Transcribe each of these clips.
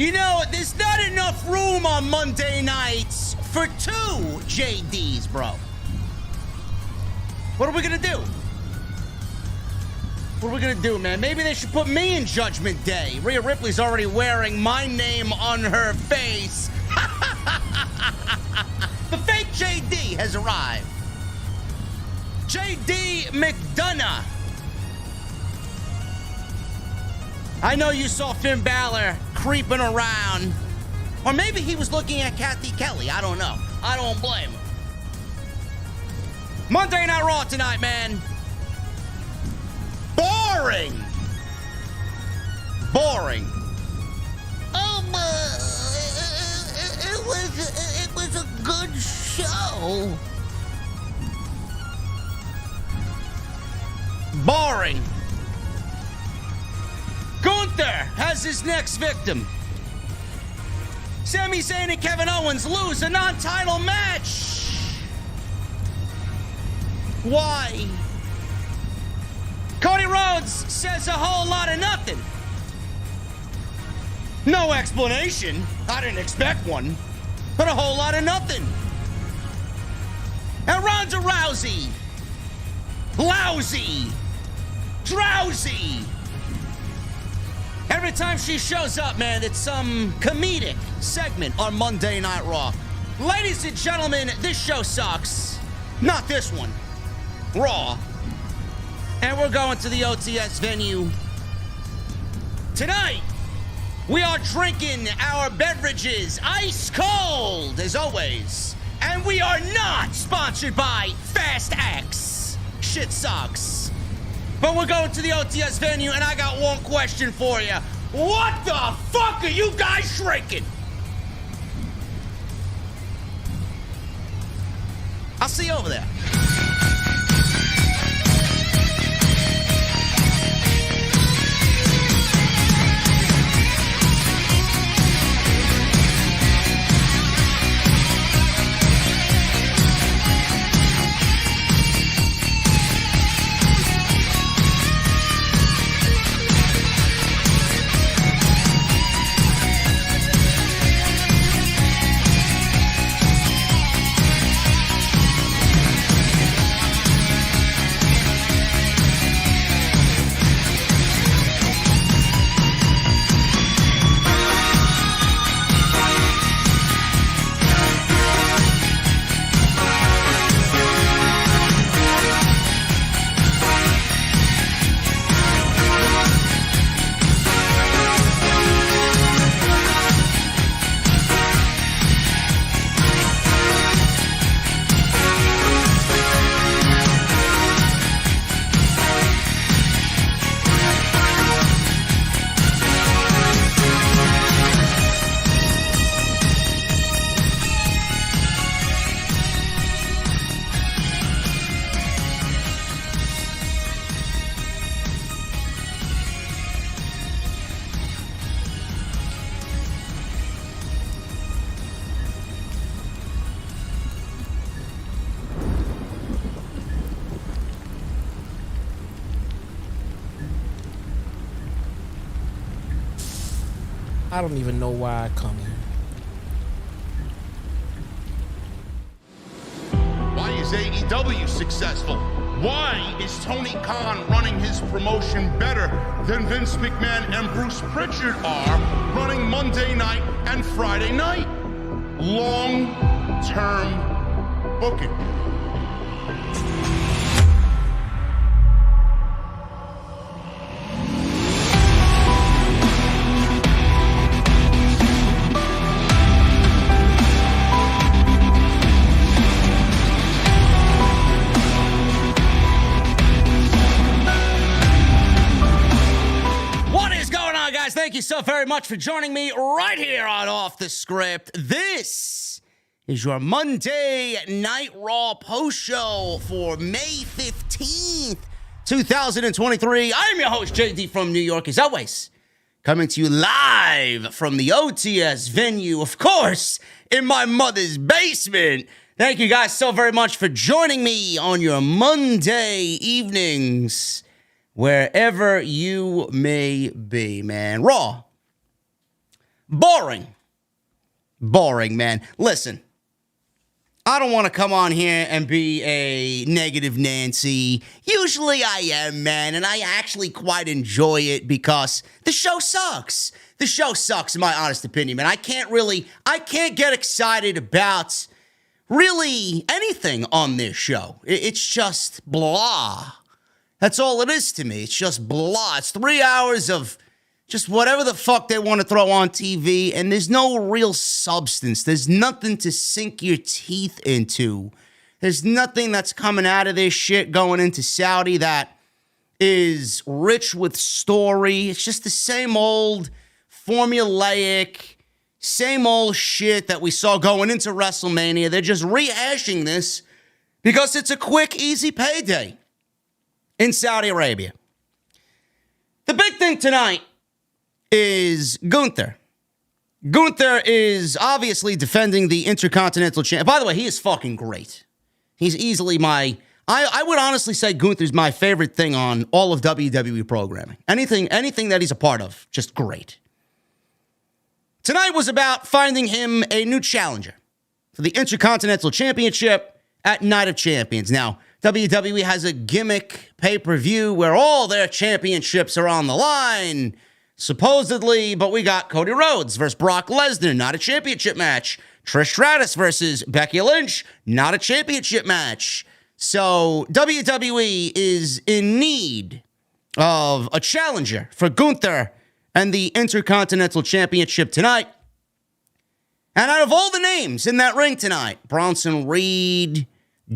You know, there's not enough room on Monday nights for 2 JDs, bro. What are we gonna do? What are we gonna do, man? Maybe they should put me in Judgment Day. Rhea Ripley's already wearing my name on her face. The fake JD has arrived. JD McDonough. I know you saw Finn Balor creeping around. Or maybe he was looking at Kathy Kelly. I don't know. I don't blame him. Monday Night Raw tonight, man. Boring. Boring. It was a good show. Boring. Gunther has his next victim. Sami Zayn and Kevin Owens lose a non-title match. Why? Cody Rhodes says a whole lot of nothing. No explanation. I didn't expect one. But a whole lot of nothing. And Ronda Rousey. Lousy. Drowsy. Every time she shows up, man, it's some comedic segment on Monday Night Raw. Ladies and gentlemen, this show sucks. Not this one. Raw. And we're going to the OTS venue. Tonight, we are drinking our beverages ice cold, as always. And we are not sponsored by Fast X. Shit sucks. But we're going to the OTS venue, and I got one question for you. What the fuck are you guys drinking? I'll see you over there. I don't even know why I come here. Why is AEW successful? Why is Tony Khan running his promotion better than Vince McMahon and Bruce Pritchard are running Monday night and Friday night? Long-term booking. Thank you so very much for joining me right here on Off the Script. This is your Monday Night Raw post show for May 15th, 2023. I'm your host, JD from New York, as always, coming to you live from the OTS venue, of course, in my mother's basement. Thank you guys so very much for joining me on your Monday evenings, wherever you may be, man. Raw. Boring. Boring, man. Listen, I don't want to come on here and be a negative Nancy. Usually I am, man, and I actually quite enjoy it because the show sucks. The show sucks, in my honest opinion, man. I can't get excited about really anything on this show. It's just blah. That's all it is to me. It's just blah. It's 3 hours of just whatever the fuck they want to throw on TV, and there's no real substance. There's nothing to sink your teeth into. There's nothing that's coming out of this shit going into Saudi that is rich with story. It's just the same old formulaic, same old shit that we saw going into WrestleMania. They're just rehashing this because it's a quick, easy payday in Saudi Arabia. The big thing tonight is Gunther. Gunther is obviously defending the Intercontinental Champion. By the way, he is fucking great. He's easily I would honestly say Gunther's my favorite thing on all of WWE programming. Anything that he's a part of, just great. Tonight was about finding him a new challenger for the Intercontinental Championship at Night of Champions. Now, WWE has a gimmick pay-per-view where all their championships are on the line, supposedly, but we got Cody Rhodes versus Brock Lesnar, not a championship match. Trish Stratus versus Becky Lynch, not a championship match. So WWE is in need of a challenger for Gunther and the Intercontinental Championship tonight. And out of all the names in that ring tonight, Bronson Reed,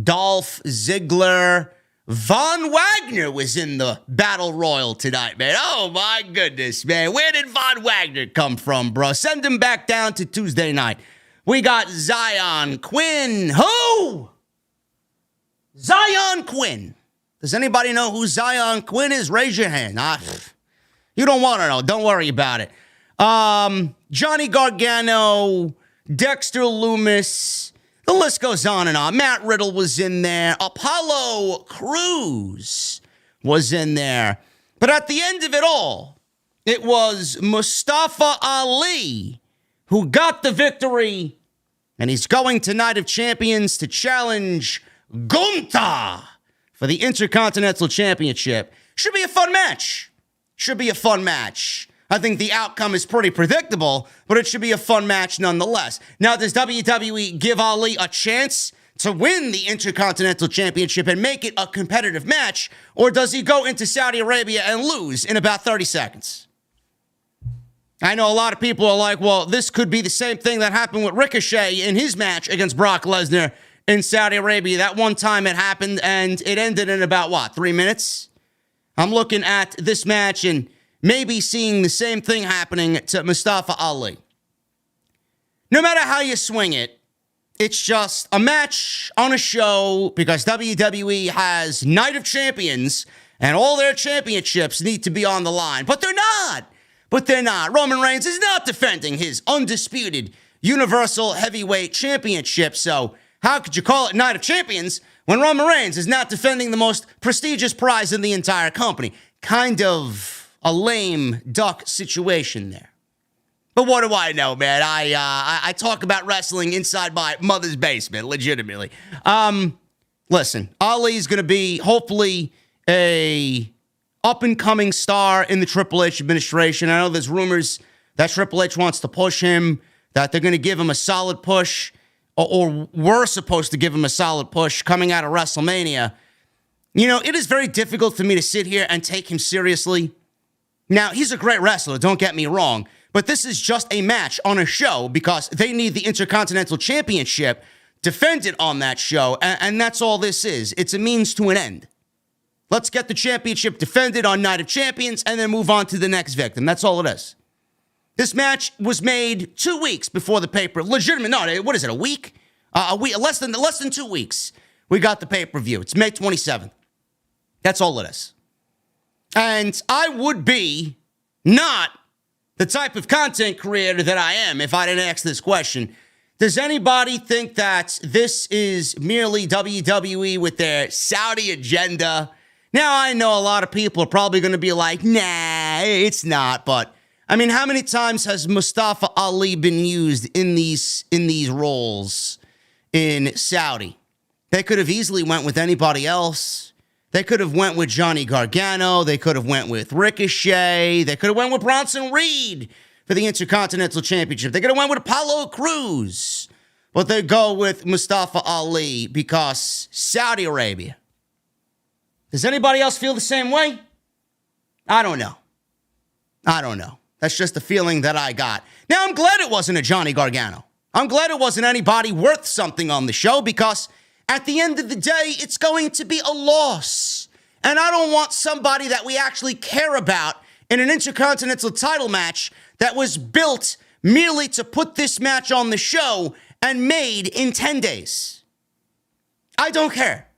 Dolph Ziggler, Von Wagner was in the Battle Royal tonight, man. Oh, my goodness, man. Where did Von Wagner come from, bro? Send him back down to Tuesday night. We got Zion Quinn. Who? Zion Quinn. Does anybody know who Zion Quinn is? Raise your hand. You don't want to know. Don't worry about it. Johnny Gargano, Dexter Lumis. The list goes on and on. Matt Riddle was in there. Apollo Crews was in there. But at the end of it all, it was Mustafa Ali who got the victory. And he's going to Night of Champions to challenge Gunther for the Intercontinental Championship. Should be a fun match. Should be a fun match. I think the outcome is pretty predictable, but it should be a fun match nonetheless. Now, does WWE give Ali a chance to win the Intercontinental Championship and make it a competitive match, or does he go into Saudi Arabia and lose in about 30 seconds? I know a lot of people are like, well, this could be the same thing that happened with Ricochet in his match against Brock Lesnar in Saudi Arabia. That one time it happened, and it ended in about, 3 minutes? I'm looking at this match and maybe seeing the same thing happening to Mustafa Ali. No matter how you swing it, it's just a match on a show because WWE has Night of Champions and all their championships need to be on the line. But they're not. Roman Reigns is not defending his undisputed Universal Heavyweight Championship. So how could you call it Night of Champions when Roman Reigns is not defending the most prestigious prize in the entire company? Kind of a lame duck situation there. But what do I know, man? I talk about wrestling inside my mother's basement, legitimately. Listen, Ali's going to be hopefully a up-and-coming star in the Triple H administration. I know there's rumors that Triple H wants to push him, that they're going to give him a solid push, or were supposed to give him a solid push coming out of WrestleMania. You know, it is very difficult for me to sit here and take him seriously. Now, he's a great wrestler, don't get me wrong, but this is just a match on a show because they need the Intercontinental Championship defended on that show, and that's all this is. It's a means to an end. Let's get the championship defended on Night of Champions and then move on to the next victim. That's all it is. This match was made 2 weeks before the pay-per. Legitimate, no, what is it, a week? A week, less than 2 weeks. We got the pay-per-view. It's May 27th. That's all it is. And I would be not the type of content creator that I am if I didn't ask this question. Does anybody think that this is merely WWE with their Saudi agenda? Now, I know a lot of people are probably going to be like, nah, it's not. But I mean, how many times has Mustafa Ali been used in these roles in Saudi? They could have easily went with anybody else. They could have went with Johnny Gargano. They could have went with Ricochet. They could have went with Bronson Reed for the Intercontinental Championship. They could have went with Apollo Crews. But they go with Mustafa Ali because Saudi Arabia. Does anybody else feel the same way? I don't know. That's just the feeling that I got. Now, I'm glad it wasn't a Johnny Gargano. I'm glad it wasn't anybody worth something on the show because at the end of the day, it's going to be a loss. And I don't want somebody that we actually care about in an Intercontinental title match that was built merely to put this match on the show and made in 10 days. I don't care.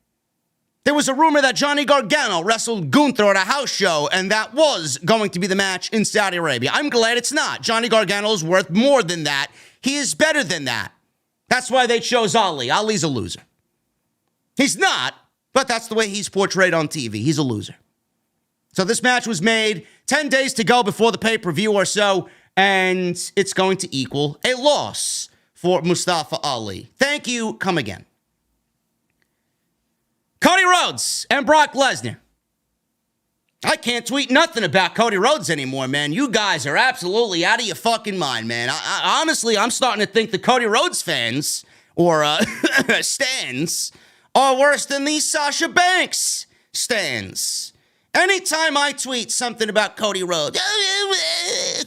There was a rumor that Johnny Gargano wrestled Gunther at a house show, and that was going to be the match in Saudi Arabia. I'm glad it's not. Johnny Gargano is worth more than that. He is better than that. That's why they chose Ali. Ali's a loser. He's not, but that's the way he's portrayed on TV. He's a loser. So this match was made 10 days to go before the pay-per-view or so, and it's going to equal a loss for Mustafa Ali. Thank you. Come again. Cody Rhodes and Brock Lesnar. I can't tweet nothing about Cody Rhodes anymore, man. You guys are absolutely out of your fucking mind, man. I honestly, I'm starting to think the Cody Rhodes fans, or stans, are worse than these Sasha Banks stans. Anytime I tweet something about Cody Rhodes,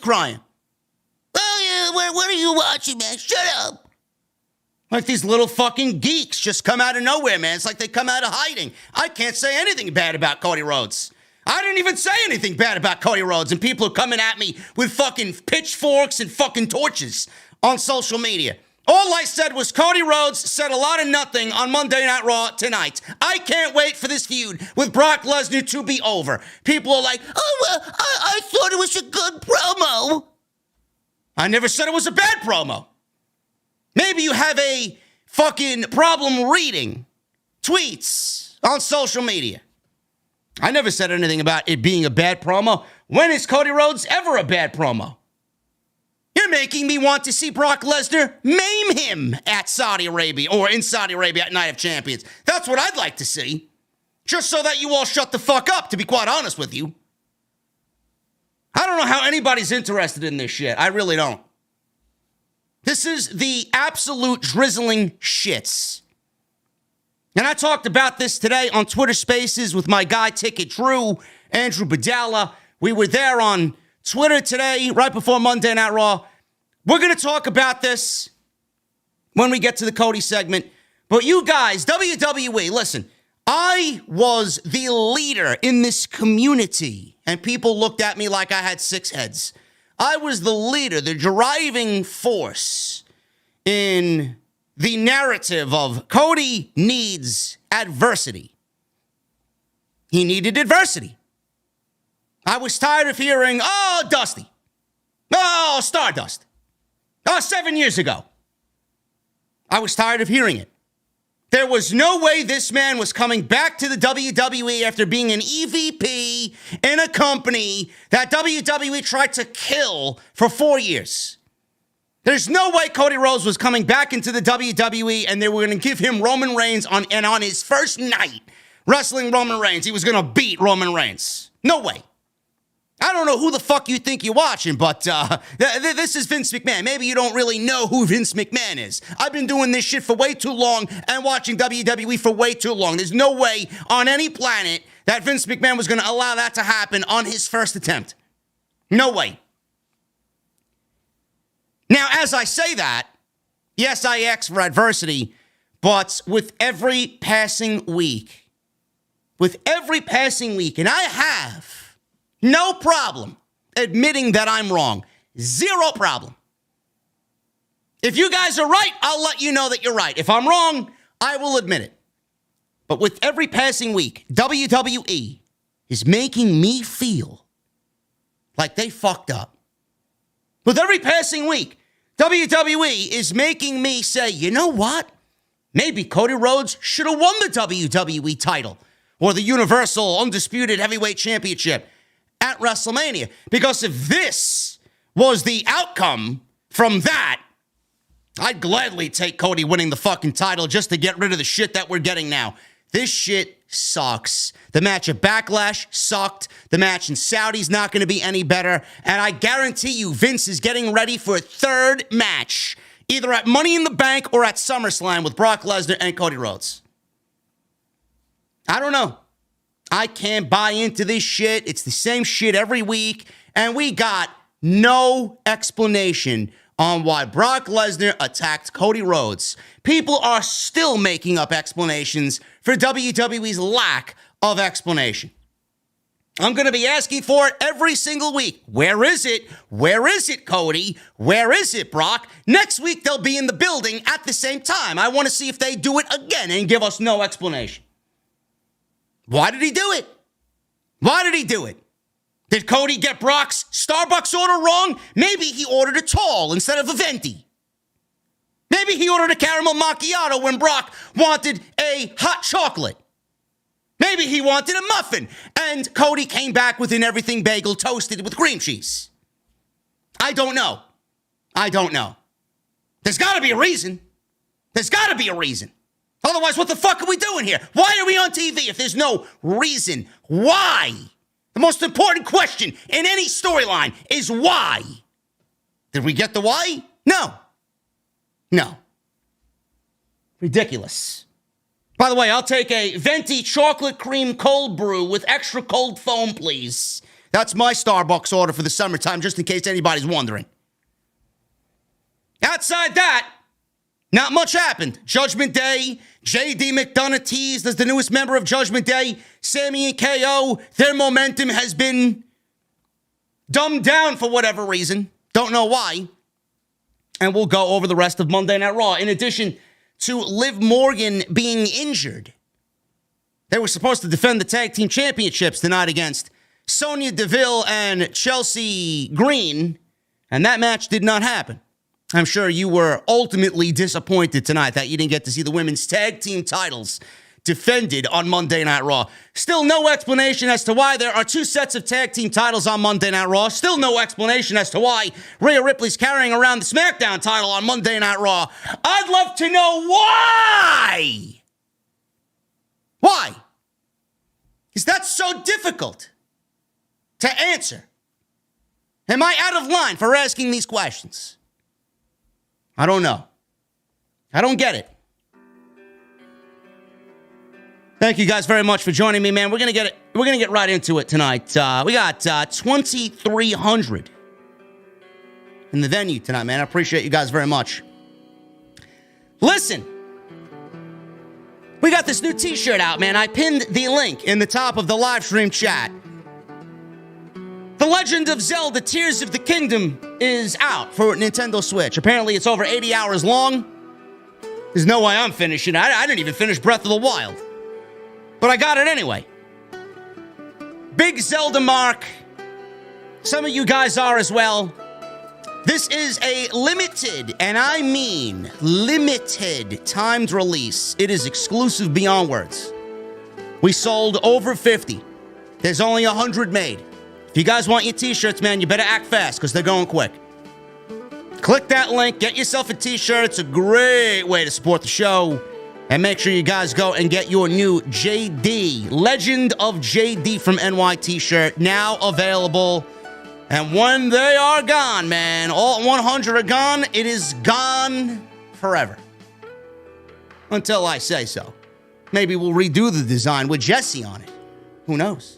crying. Oh, yeah, what are you watching, man? Shut up. Like these little fucking geeks just come out of nowhere, man. It's like they come out of hiding. I can't say anything bad about Cody Rhodes. I didn't even say anything bad about Cody Rhodes, and people are coming at me with fucking pitchforks and fucking torches on social media. All I said was Cody Rhodes said a lot of nothing on Monday Night Raw tonight. I can't wait for this feud with Brock Lesnar to be over. People are like, oh, well, I thought it was a good promo. I never said it was a bad promo. Maybe you have a fucking problem reading tweets on social media. I never said anything about it being a bad promo. When is Cody Rhodes ever a bad promo? You're making me want to see Brock Lesnar maim him at Saudi Arabia or in Saudi Arabia at Night of Champions. That's what I'd like to see. Just so that you all shut the fuck up, to be quite honest with you. I don't know how anybody's interested in this shit. I really don't. This is the absolute drizzling shits. And I talked about this today on Twitter Spaces with my guy Ticket Drew, Andrew Badala. We were there on Twitter today, right before Monday Night Raw. We're going to talk about this when we get to the Cody segment. But you guys, WWE, listen, I was the leader in this community, and people looked at me like I had 6 heads. I was the leader, the driving force in the narrative of Cody needs adversity. He needed adversity. I was tired of hearing, oh, Dusty. Oh, Stardust. Oh, 7 years ago. I was tired of hearing it. There was no way this man was coming back to the WWE after being an EVP in a company that WWE tried to kill for 4 years. There's no way Cody Rhodes was coming back into the WWE and they were going to give him Roman Reigns on his first night wrestling Roman Reigns, he was going to beat Roman Reigns. No way. I don't know who the fuck you think you're watching, but this is Vince McMahon. Maybe you don't really know who Vince McMahon is. I've been doing this shit for way too long and watching WWE for way too long. There's no way on any planet that Vince McMahon was going to allow that to happen on his first attempt. No way. Now, as I say that, yes, I ask for adversity, but with every passing week, and I have no problem admitting that I'm wrong. Zero problem. If you guys are right, I'll let you know that you're right. If I'm wrong, I will admit it. But with every passing week, WWE is making me feel like they fucked up. With every passing week, WWE is making me say, you know what? Maybe Cody Rhodes should have won the WWE title or the Universal Undisputed Heavyweight Championship at WrestleMania. Because if this was the outcome from that, I'd gladly take Cody winning the fucking title just to get rid of the shit that we're getting now. This shit sucks. The match at Backlash sucked. The match in Saudi's not going to be any better. And I guarantee you, Vince is getting ready for a third match, either at Money in the Bank or at SummerSlam with Brock Lesnar and Cody Rhodes. I don't know. I can't buy into this shit. It's the same shit every week. And we got no explanation on why Brock Lesnar attacked Cody Rhodes. People are still making up explanations for WWE's lack of explanation. I'm going to be asking for it every single week. Where is it? Where is it, Cody? Where is it, Brock? Next week, they'll be in the building at the same time. I want to see if they do it again and give us no explanation. Why did he do it? Why did he do it? Did Cody get Brock's Starbucks order wrong? Maybe he ordered a tall instead of a venti. Maybe he ordered a caramel macchiato when Brock wanted a hot chocolate. Maybe he wanted a muffin, and Cody came back with an everything bagel toasted with cream cheese. I don't know. I don't know. There's got to be a reason. There's got to be a reason. Otherwise, what the fuck are we doing here? Why are we on TV if there's no reason? Why? The most important question in any storyline is why. Did we get the why? No. No. Ridiculous. By the way, I'll take a venti chocolate cream cold brew with extra cold foam, please. That's my Starbucks order for the summertime, just in case anybody's wondering. Outside that, not much happened. Judgment Day, JD McDonough teased as the newest member of Judgment Day. Sami and KO, their momentum has been dumbed down for whatever reason. Don't know why. And we'll go over the rest of Monday Night Raw. In addition to Liv Morgan being injured, they were supposed to defend the Tag Team Championships tonight against Sonya Deville and Chelsea Green, and that match did not happen. I'm sure you were ultimately disappointed tonight that you didn't get to see the women's tag team titles defended on Monday Night Raw. Still no explanation as to why there are two sets of tag team titles on Monday Night Raw. Still no explanation as to why Rhea Ripley's carrying around the SmackDown title on Monday Night Raw. I'd love to know why. Why? Is that so difficult to answer? Am I out of line for asking these questions? I don't know. I don't get it. Thank you guys very much for joining me, man. We're gonna get right into it tonight. We got 2,300 in the venue tonight, man. I appreciate you guys very much. Listen, we got this new t-shirt out, man. I pinned the link in the top of the live stream chat. The Legend of Zelda Tears of the Kingdom is out for Nintendo Switch. Apparently, it's over 80 hours long. There's no way I'm finishing it. I didn't even finish Breath of the Wild. But I got it anyway. Big Zelda mark. Some of you guys are as well. This is a limited, and I mean limited, timed release. It is exclusive beyond words. We sold over 50. There's only 100 made. If you guys want your t-shirts, man, you better act fast because they're going quick. Click that link. Get yourself a t-shirt. It's a great way to support the show. And make sure you guys go and get your new JD, Legend of JD from NY t-shirt, now available. And when they are gone, man, all 100 are gone, it is gone forever. Until I say so. Maybe we'll redo the design with Jesse on it. Who knows?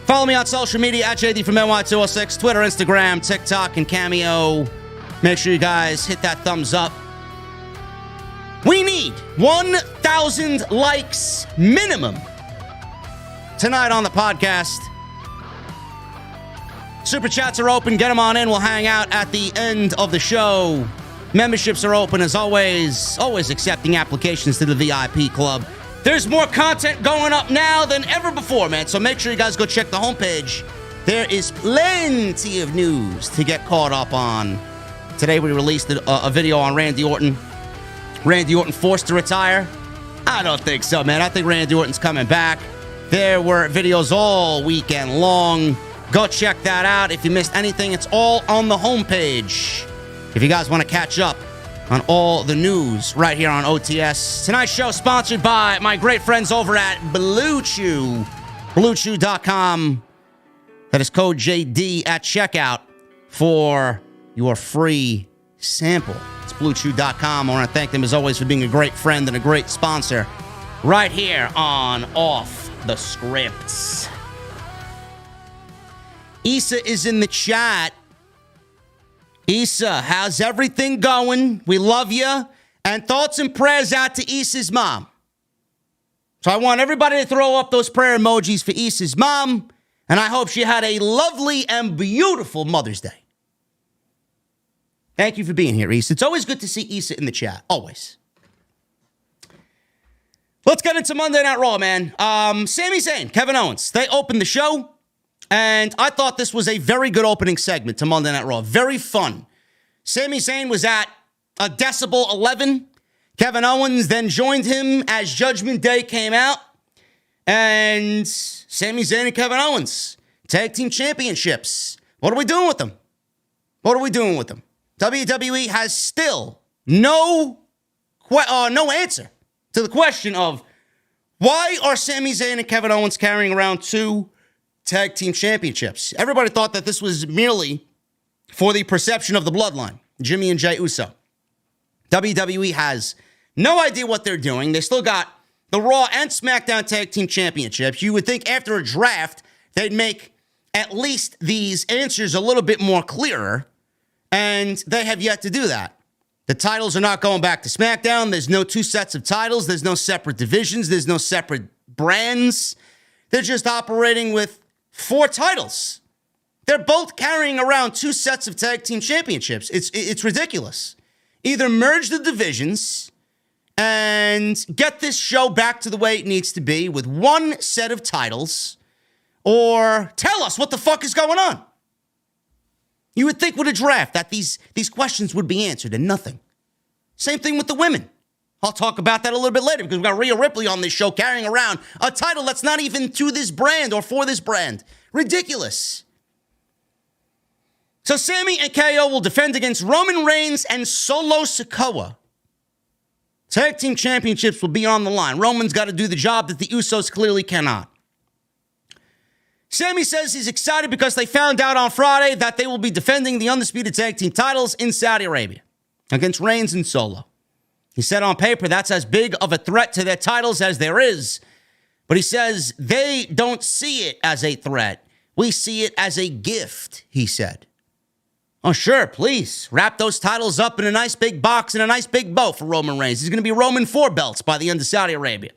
Follow me on social media at JDfromNY206, Twitter, Instagram, TikTok, and Cameo. Make sure you guys hit that thumbs up. We need 1,000 likes minimum tonight on the podcast. Super chats are open. Get them on in. We'll hang out at the end of the show. Memberships are open as always. Always accepting applications to the VIP club. There's more content going up now than ever before, man. So make sure you guys go check the homepage. There is plenty of news to get caught up on. Today we released a video on Randy Orton. Randy Orton forced to retire? I don't think so, man. I think Randy Orton's coming back. There were videos all weekend long Go check that out. If you missed anything, it's all on the homepage. If you guys want to catch up on all the news right here on OTS. Tonight's show sponsored by my great friends over at Blue Chew. BlueChew.com. That is code JD at checkout for your free sample. It's BlueChew.com. I want to thank them as always for being a great friend and a great sponsor right here on Off the Scripts. Issa is in the chat. Issa, how's everything going? We love you. And thoughts and prayers out to Issa's mom. So I want everybody to throw up those prayer emojis for Issa's mom. And I hope she had a lovely and beautiful Mother's Day. Thank you for being here, Issa. It's always good to see Issa in the chat. Always. Let's get into Monday Night Raw, man. Sami Zayn, Kevin Owens, they opened the show. And I thought this was a very good opening segment to Monday Night Raw. Very fun. Sami Zayn was at a decibel 11. Kevin Owens then joined him as Judgment Day came out. And Sami Zayn and Kevin Owens, Tag Team Championships. What are we doing with them? What are we doing with them? WWE has still no answer to the question of why are Sami Zayn and Kevin Owens carrying around two Tag Team Championships? Everybody thought that this was merely for the perception of the bloodline, Jimmy and Jey Uso. WWE has no idea what they're doing. They still got the Raw and SmackDown Tag Team Championships. You would think after a draft, they'd make at least these answers a little bit more clearer, and they have yet to do that. The titles are not going back to SmackDown. There's no two sets of titles. There's no separate divisions. There's no separate brands. They're just operating with 4 titles. They're both carrying around 2 sets of Tag Team Championships. It's ridiculous. Either merge the divisions and get this show back to the way it needs to be with 1 set of titles, or tell us what the fuck is going on. You would think with a draft that these questions would be answered, and nothing. Same thing with the women. I'll talk about that a little bit later because we've got Rhea Ripley on this show carrying around a title that's not even to this brand or for this brand. Ridiculous. So Sami and KO will defend against Roman Reigns and Solo Sikoa. Tag Team Championships will be on the line. Roman's got to do the job that the Usos clearly cannot. Sami says he's excited because they found out on Friday that they will be defending the Undisputed Tag Team titles in Saudi Arabia against Reigns and Solo. He said on paper that's as big of a threat to their titles as there is. But he says they don't see it as a threat. We see it as a gift, he said. Oh, sure, please. Wrap those titles up in a nice big box and a nice big bow for Roman Reigns. He's going to be Roman 4 belts by the end of Saudi Arabia.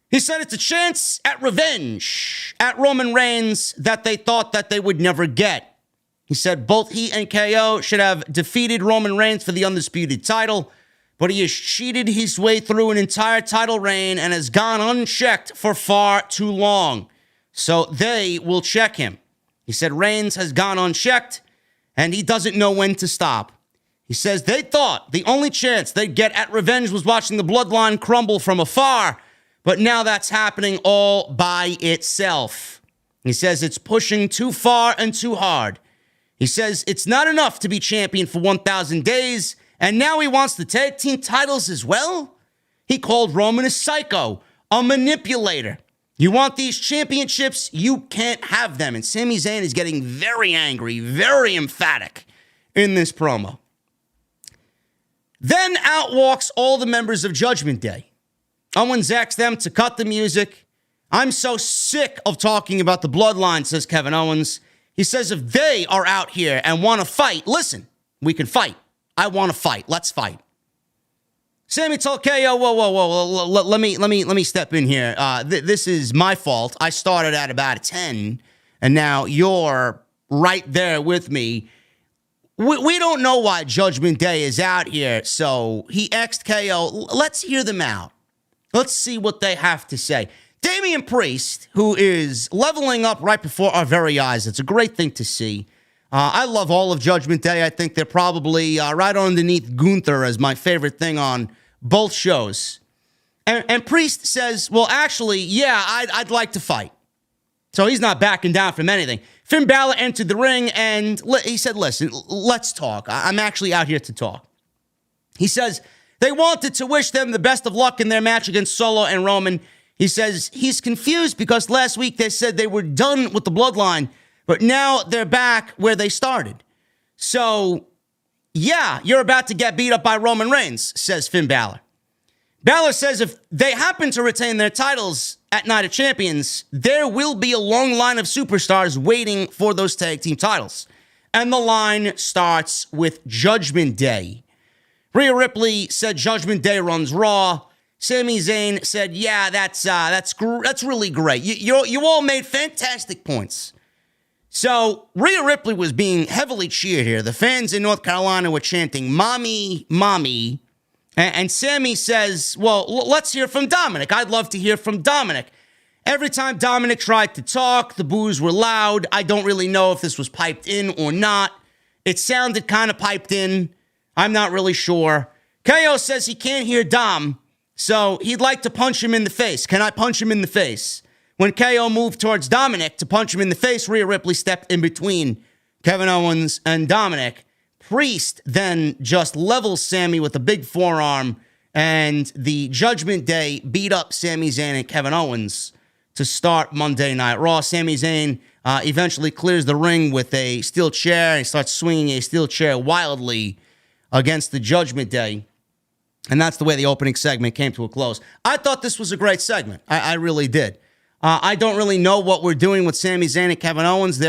He said it's a chance at revenge at Roman Reigns that they thought that they would never get. He said both he and KO should have defeated Roman Reigns for the Undisputed title, but he has cheated his way through an entire title reign and has gone unchecked for far too long. So they will check him. He said Reigns has gone unchecked, and he doesn't know when to stop. He says they thought the only chance they'd get at revenge was watching the bloodline crumble from afar, but now that's happening all by itself. He says it's pushing too far and too hard. He says it's not enough to be champion for 1,000 days, and now he wants the tag team titles as well? He called Roman a psycho, a manipulator. You want these championships? You can't have them. And Sami Zayn is getting very angry, very emphatic in this promo. Then out walks all the members of Judgment Day. Owens asks them to cut the music. I'm so sick of talking about the bloodline, says Kevin Owens. He says if they are out here and want to fight, listen, we can fight. I want to fight. Let's fight. Sami told KO, whoa, let me step in here. This is my fault. I started at about a 10, and now you're right there with me. We don't know why Judgment Day is out here, so he asked KO, let's hear them out. Let's see what they have to say. Damian Priest, who is leveling up right before our very eyes. It's a great thing to see. I love all of Judgment Day. I think they're probably right underneath Gunther as my favorite thing on both shows. And Priest says, well, actually, yeah, I'd like to fight. So he's not backing down from anything. Finn Balor entered the ring and he said, listen, let's talk. I'm actually out here to talk. He says they wanted to wish them the best of luck in their match against Solo and Roman. He says he's confused because last week they said they were done with the bloodline, but now they're back where they started. So, yeah, you're about to get beat up by Roman Reigns, says Finn Balor. Balor says if they happen to retain their titles at Night of Champions, there will be a long line of superstars waiting for those tag team titles. And the line starts with Judgment Day. Rhea Ripley said Judgment Day runs Raw. Sami Zayn said, yeah, that's really great. You all made fantastic points. So Rhea Ripley was being heavily cheered here. The fans in North Carolina were chanting, "Mommy, mommy." And Sami says, well, let's hear from Dominic. I'd love to hear from Dominic. Every time Dominic tried to talk, the boos were loud. I don't really know if this was piped in or not. It sounded kind of piped in. I'm not really sure. KO says he can't hear Dom, so he'd like to punch him in the face. Can I punch him in the face? When KO moved towards Dominic to punch him in the face, Rhea Ripley stepped in between Kevin Owens and Dominic. Priest then just levels Sami with a big forearm, and the Judgment Day beat up Sami Zayn and Kevin Owens to start Monday Night Raw. Sami Zayn eventually clears the ring with a steel chair. He starts swinging a steel chair wildly against the Judgment Day. And that's the way the opening segment came to a close. I thought this was a great segment. I really did. I don't really know what we're doing with Sami Zayn and Kevin Owens.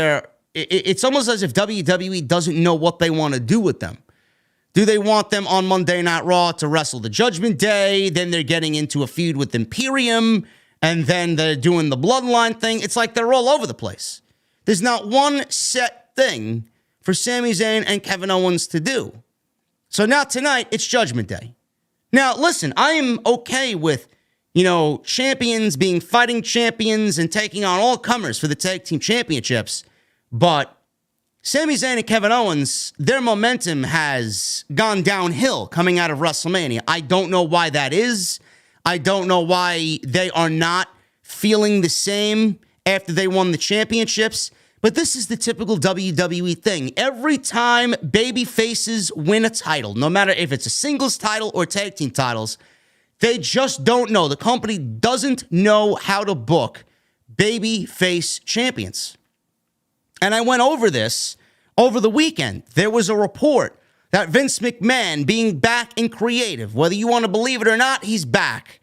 It's almost as if WWE doesn't know what they want to do with them. Do they want them on Monday Night Raw to wrestle the Judgment Day? Then they're getting into a feud with Imperium. And then they're doing the Bloodline thing. It's like they're all over the place. There's not one set thing for Sami Zayn and Kevin Owens to do. So now tonight, it's Judgment Day. Now, listen, I am okay with, champions being fighting champions and taking on all comers for the tag team championships. But Sami Zayn and Kevin Owens, their momentum has gone downhill coming out of WrestleMania. I don't know why that is. I don't know why they are not feeling the same after they won the championships. But this is the typical WWE thing. Every time baby faces win a title, no matter if it's a singles title or tag team titles, they just don't know. The company doesn't know how to book baby face champions. And I went over this over the weekend. There was a report that Vince McMahon being back in creative, whether you want to believe it or not, he's back.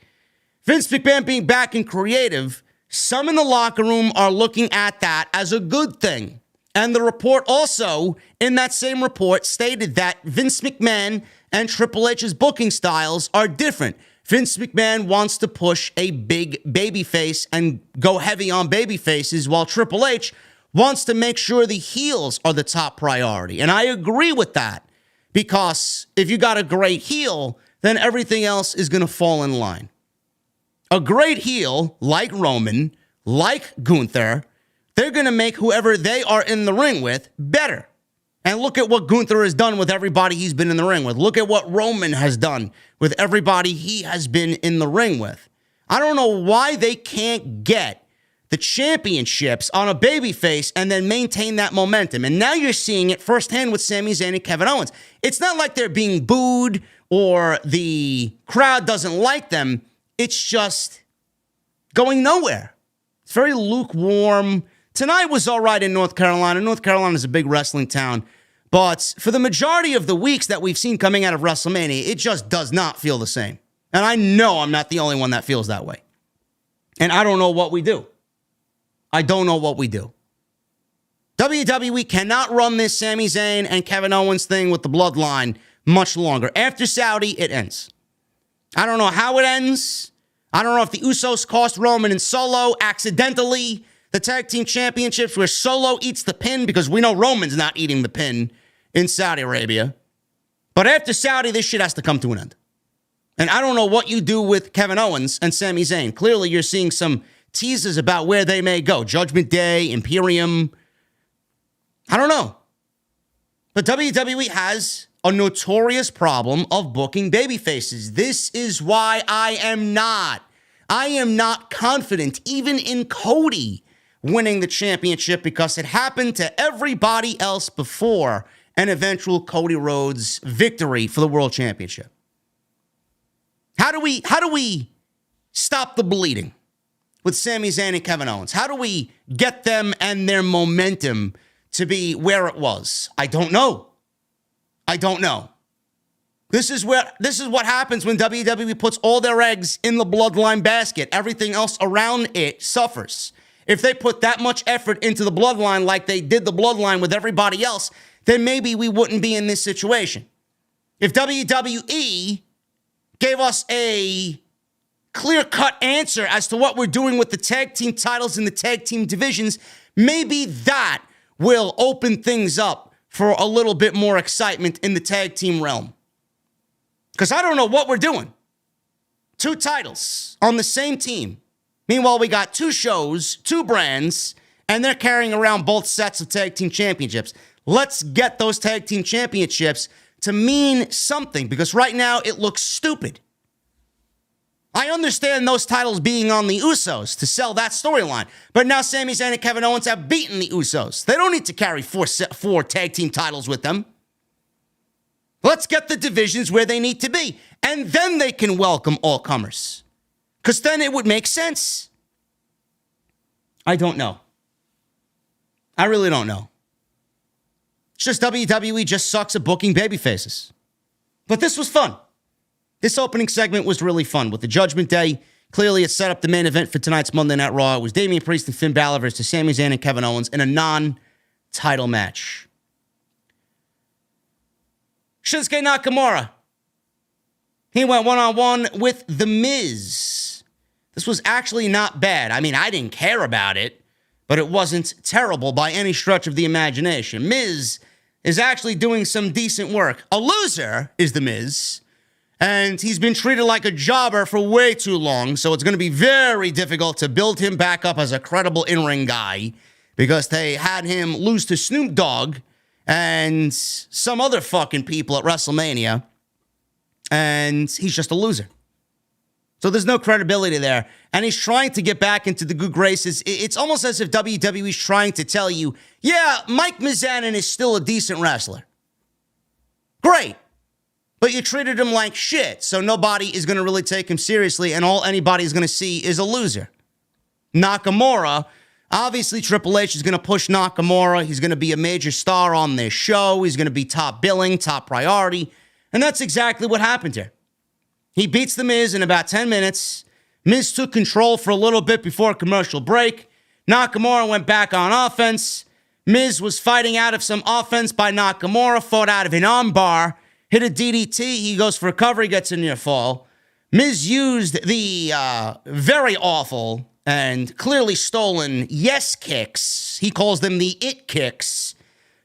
Vince McMahon being back in creative, some in the locker room are looking at that as a good thing. And the report also, in that same report, stated that Vince McMahon and Triple H's booking styles are different. Vince McMahon wants to push a big babyface and go heavy on babyfaces, while Triple H wants to make sure the heels are the top priority. And I agree with that, because if you got a great heel, then everything else is going to fall in line. A great heel, like Roman, like Gunther, they're going to make whoever they are in the ring with better. And look at what Gunther has done with everybody he's been in the ring with. Look at what Roman has done with everybody he has been in the ring with. I don't know why they can't get the championships on a babyface and then maintain that momentum. And now you're seeing it firsthand with Sami Zayn and Kevin Owens. It's not like they're being booed or the crowd doesn't like them. It's just going nowhere. It's very lukewarm. Tonight was all right in North Carolina. North Carolina is a big wrestling town. But for the majority of the weeks that we've seen coming out of WrestleMania, it just does not feel the same. And I know I'm not the only one that feels that way. And I don't know what we do. I don't know what we do. WWE cannot run this Sami Zayn and Kevin Owens thing with the bloodline much longer. After Saudi, it ends. I don't know how it ends. I don't know if the Usos cost Roman and Solo accidentally the tag team championships, where Solo eats the pin, because we know Roman's not eating the pin in Saudi Arabia. But after Saudi, this shit has to come to an end. And I don't know what you do with Kevin Owens and Sami Zayn. Clearly, you're seeing some teases about where they may go. Judgment Day, Imperium. I don't know. But WWE has a notorious problem of booking babyfaces. This is why I am not confident, even in Cody, winning the championship because it happened to everybody else before an eventual Cody Rhodes victory for the World Championship. How do we stop the bleeding with Sami Zayn and Kevin Owens? How do we get them and their momentum to be where it was? I don't know. This is what happens when WWE puts all their eggs in the bloodline basket. Everything else around it suffers. If they put that much effort into the bloodline like they did the bloodline with everybody else, then maybe we wouldn't be in this situation. If WWE gave us a clear-cut answer as to what we're doing with the tag team titles and the tag team divisions, maybe that will open things up for a little bit more excitement in the tag team realm. Because I don't know what we're doing. 2 titles on the same team. Meanwhile, we got 2 shows, 2 brands, and they're carrying around both sets of tag team championships. Let's get those tag team championships to mean something, because right now it looks stupid. I understand those titles being on the Usos to sell that storyline, but now Sami Zayn and Kevin Owens have beaten the Usos. They don't need to carry 4 tag team titles with them. Let's get the divisions where they need to be, and then they can welcome all comers, because then it would make sense. I don't know. I really don't know. It's just WWE just sucks at booking babyfaces. But this was fun. This opening segment was really fun with the Judgment Day. Clearly, it set up the main event for tonight's Monday Night Raw. It was Damian Priest and Finn Balor versus Sami Zayn and Kevin Owens in a non-title match. Shinsuke Nakamura. He went one-on-one with The Miz. This was actually not bad. I mean, I didn't care about it, but it wasn't terrible by any stretch of the imagination. Miz is actually doing some decent work. A loser is The Miz, and he's been treated like a jobber for way too long, so it's going to be very difficult to build him back up as a credible in-ring guy, because they had him lose to Snoop Dogg and some other fucking people at WrestleMania, and he's just a loser. So there's no credibility there, and he's trying to get back into the good graces. It's almost as if WWE's trying to tell you, yeah, Mike Mizanin is still a decent wrestler. Great. But you treated him like shit, so nobody is going to really take him seriously, and all anybody is going to see is a loser. Nakamura, obviously Triple H is going to push Nakamura. He's going to be a major star on this show. He's going to be top billing, top priority, and that's exactly what happened here. He beats The Miz in about 10 minutes. Miz took control for a little bit before a commercial break. Nakamura went back on offense. Miz was fighting out of some offense by Nakamura, fought out of an armbar, hit a DDT. He goes for a cover, he gets a near fall. Miz used the very awful and clearly stolen yes kicks. He calls them the it kicks.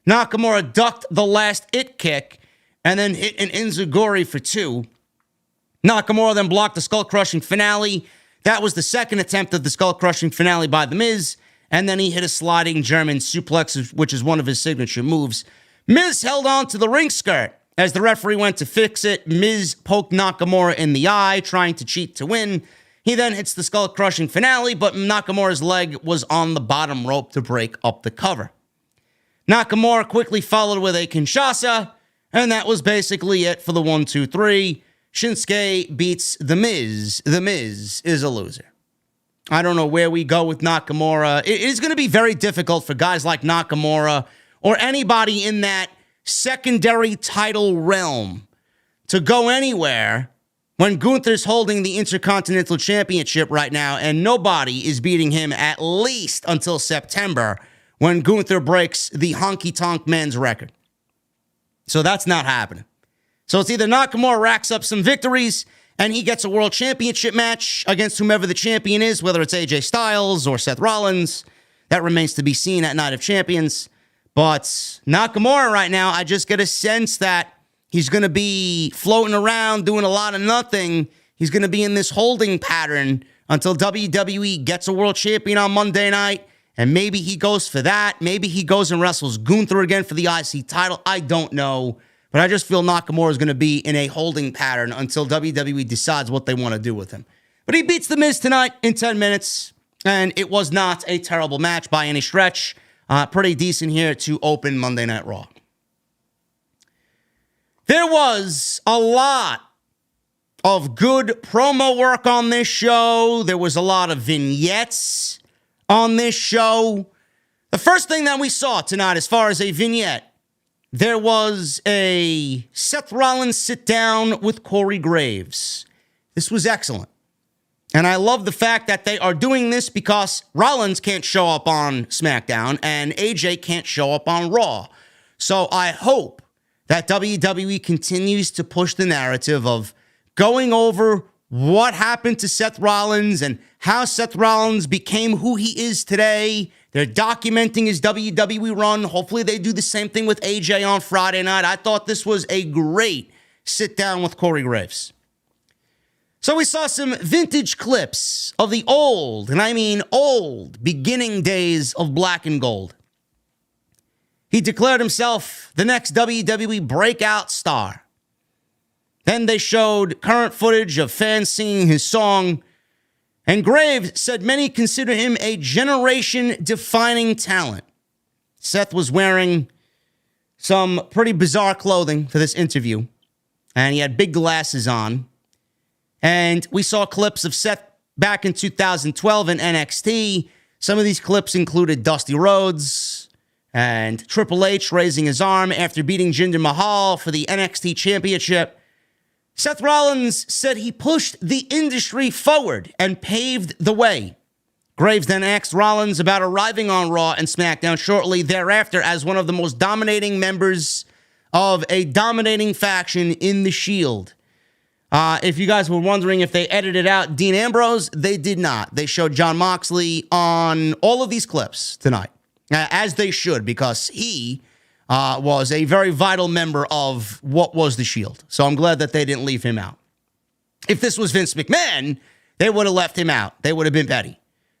Nakamura ducked the last it kick and then hit an enziguri for 2. Nakamura then blocked the skull-crushing finale. That was the second attempt of the skull-crushing finale by The Miz. And then he hit a sliding German suplex, which is one of his signature moves. Miz held on to the ring skirt. As the referee went to fix it, Miz poked Nakamura in the eye, trying to cheat to win. He then hits the skull-crushing finale, but Nakamura's leg was on the bottom rope to break up the cover. Nakamura quickly followed with a Kinshasa, and that was basically it for the 1, 2, 3. Shinsuke beats The Miz. The Miz is a loser. I don't know where we go with Nakamura. It is going to be very difficult for guys like Nakamura or anybody in that secondary title realm to go anywhere when Gunther's holding the Intercontinental Championship right now and nobody is beating him at least until September when Gunther breaks the honky-tonk men's record. So that's not happening. So it's either Nakamura racks up some victories and he gets a world championship match against whomever the champion is, whether it's AJ Styles or Seth Rollins. That remains to be seen at Night of Champions. But Nakamura right now, I just get a sense that he's going to be floating around doing a lot of nothing. He's going to be in this holding pattern until WWE gets a world champion on Monday night. And maybe he goes for that. Maybe he goes and wrestles Gunther again for the IC title. I don't know. But I just feel Nakamura is going to be in a holding pattern until WWE decides what they want to do with him. But he beats The Miz tonight in 10 minutes. And it was not a terrible match by any stretch. Pretty decent here to open Monday Night Raw. There was a lot of good promo work on this show. There was a lot of vignettes on this show. The first thing that we saw tonight as far as a vignette, there was a Seth Rollins sit down with Corey Graves. This was excellent. And I love the fact that they are doing this because Rollins can't show up on SmackDown and AJ can't show up on Raw. So I hope that WWE continues to push the narrative of going over what happened to Seth Rollins and how Seth Rollins became who he is today. They're documenting his WWE run. Hopefully they do the same thing with AJ on Friday night. I thought this was a great sit down with Corey Graves. So we saw some vintage clips of the old, and I mean old, beginning days of Black and Gold. He declared himself the next WWE breakout star. Then they showed current footage of fans singing his song, and Graves said many consider him a generation-defining talent. Seth was wearing some pretty bizarre clothing for this interview, and he had big glasses on. And we saw clips of Seth back in 2012 in NXT. Some of these clips included Dusty Rhodes and Triple H raising his arm after beating Jinder Mahal for the NXT Championship. Seth Rollins said he pushed the industry forward and paved the way. Graves then asked Rollins about arriving on Raw and SmackDown shortly thereafter as one of the most dominating members of a dominating faction in the Shield. If you guys were wondering if they edited out Dean Ambrose, they did not. They showed Jon Moxley on all of these clips tonight, as they should, because he was a very vital member of what was the Shield. So I'm glad that they didn't leave him out. If this was Vince McMahon, they would have left him out. They would have been petty.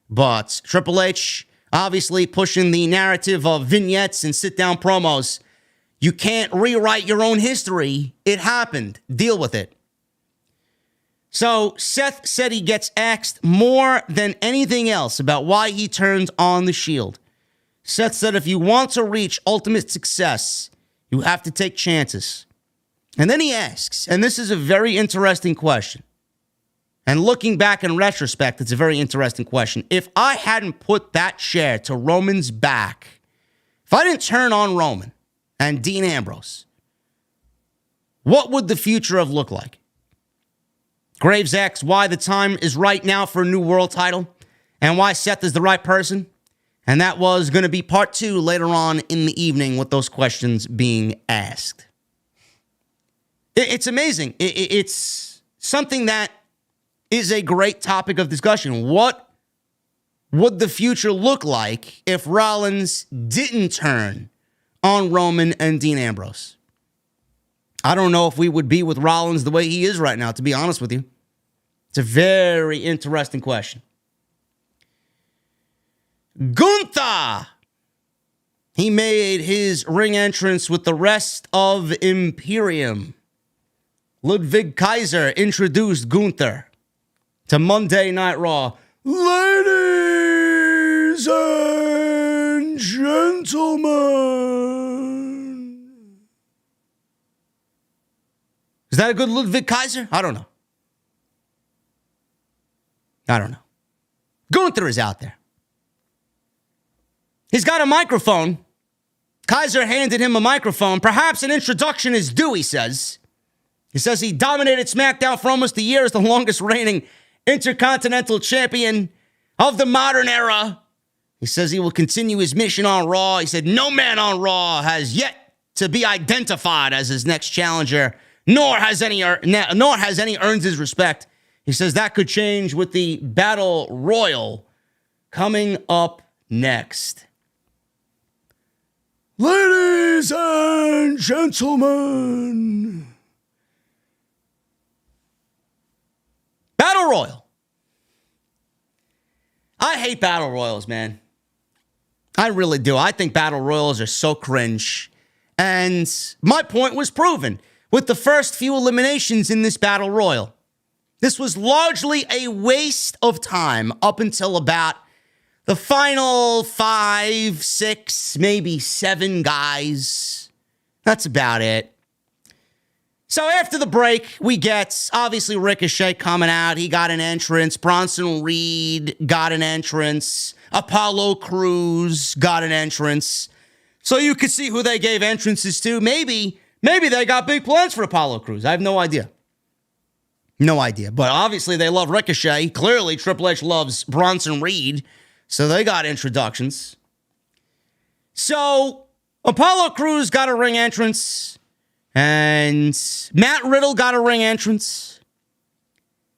But Triple H, obviously pushing the narrative of vignettes and sit-down promos. You can't rewrite your own history. It happened. Deal with it. So Seth said he gets asked more than anything else about why he turned on the Shield. Seth said if you want to reach ultimate success, you have to take chances. And then he asks, and this is a very interesting question. And looking back in retrospect, it's a very interesting question. If I hadn't put that chair to Roman's back, if I didn't turn on Roman and Dean Ambrose, what would the future have looked like? Graves asks why the time is right now for a new world title and why Seth is the right person. And that was going to be part 2 later on in the evening with those questions being asked. It's amazing. It's something that is a great topic of discussion. What would the future look like if Rollins didn't turn on Roman and Dean Ambrose? I don't know if we would be with Rollins the way he is right now, to be honest with you. It's a very interesting question. Gunther! He made his ring entrance with the rest of Imperium. Ludwig Kaiser introduced Gunther to Monday Night Raw. Ladies and gentlemen. Is that a good Ludwig Kaiser? I don't know. Gunther is out there. He's got a microphone. Kaiser handed him a microphone. Perhaps an introduction is due, he says. He says he dominated SmackDown for almost a year as the longest reigning Intercontinental Champion of the modern era. He says he will continue his mission on Raw. He said no man on Raw has yet to be identified as his next challenger, nor has any earned his respect. He says that could change with the Battle Royal coming up next. Ladies and gentlemen, Battle Royal. I hate Battle Royals, man. I really do. I think Battle Royals are so cringe. And my point was proven with the first few eliminations in this Battle Royal. This was largely a waste of time up until about the final 5, 6, maybe 7 guys. That's about it. So after the break, we get, obviously, Ricochet coming out. He got an entrance. Bronson Reed got an entrance. Apollo Crews got an entrance. So you could see who they gave entrances to. Maybe they got big plans for Apollo Crews. I have no idea. No idea. But obviously, they love Ricochet. Clearly, Triple H loves Bronson Reed. So they got introductions. So Apollo Crews got a ring entrance. And Matt Riddle got a ring entrance.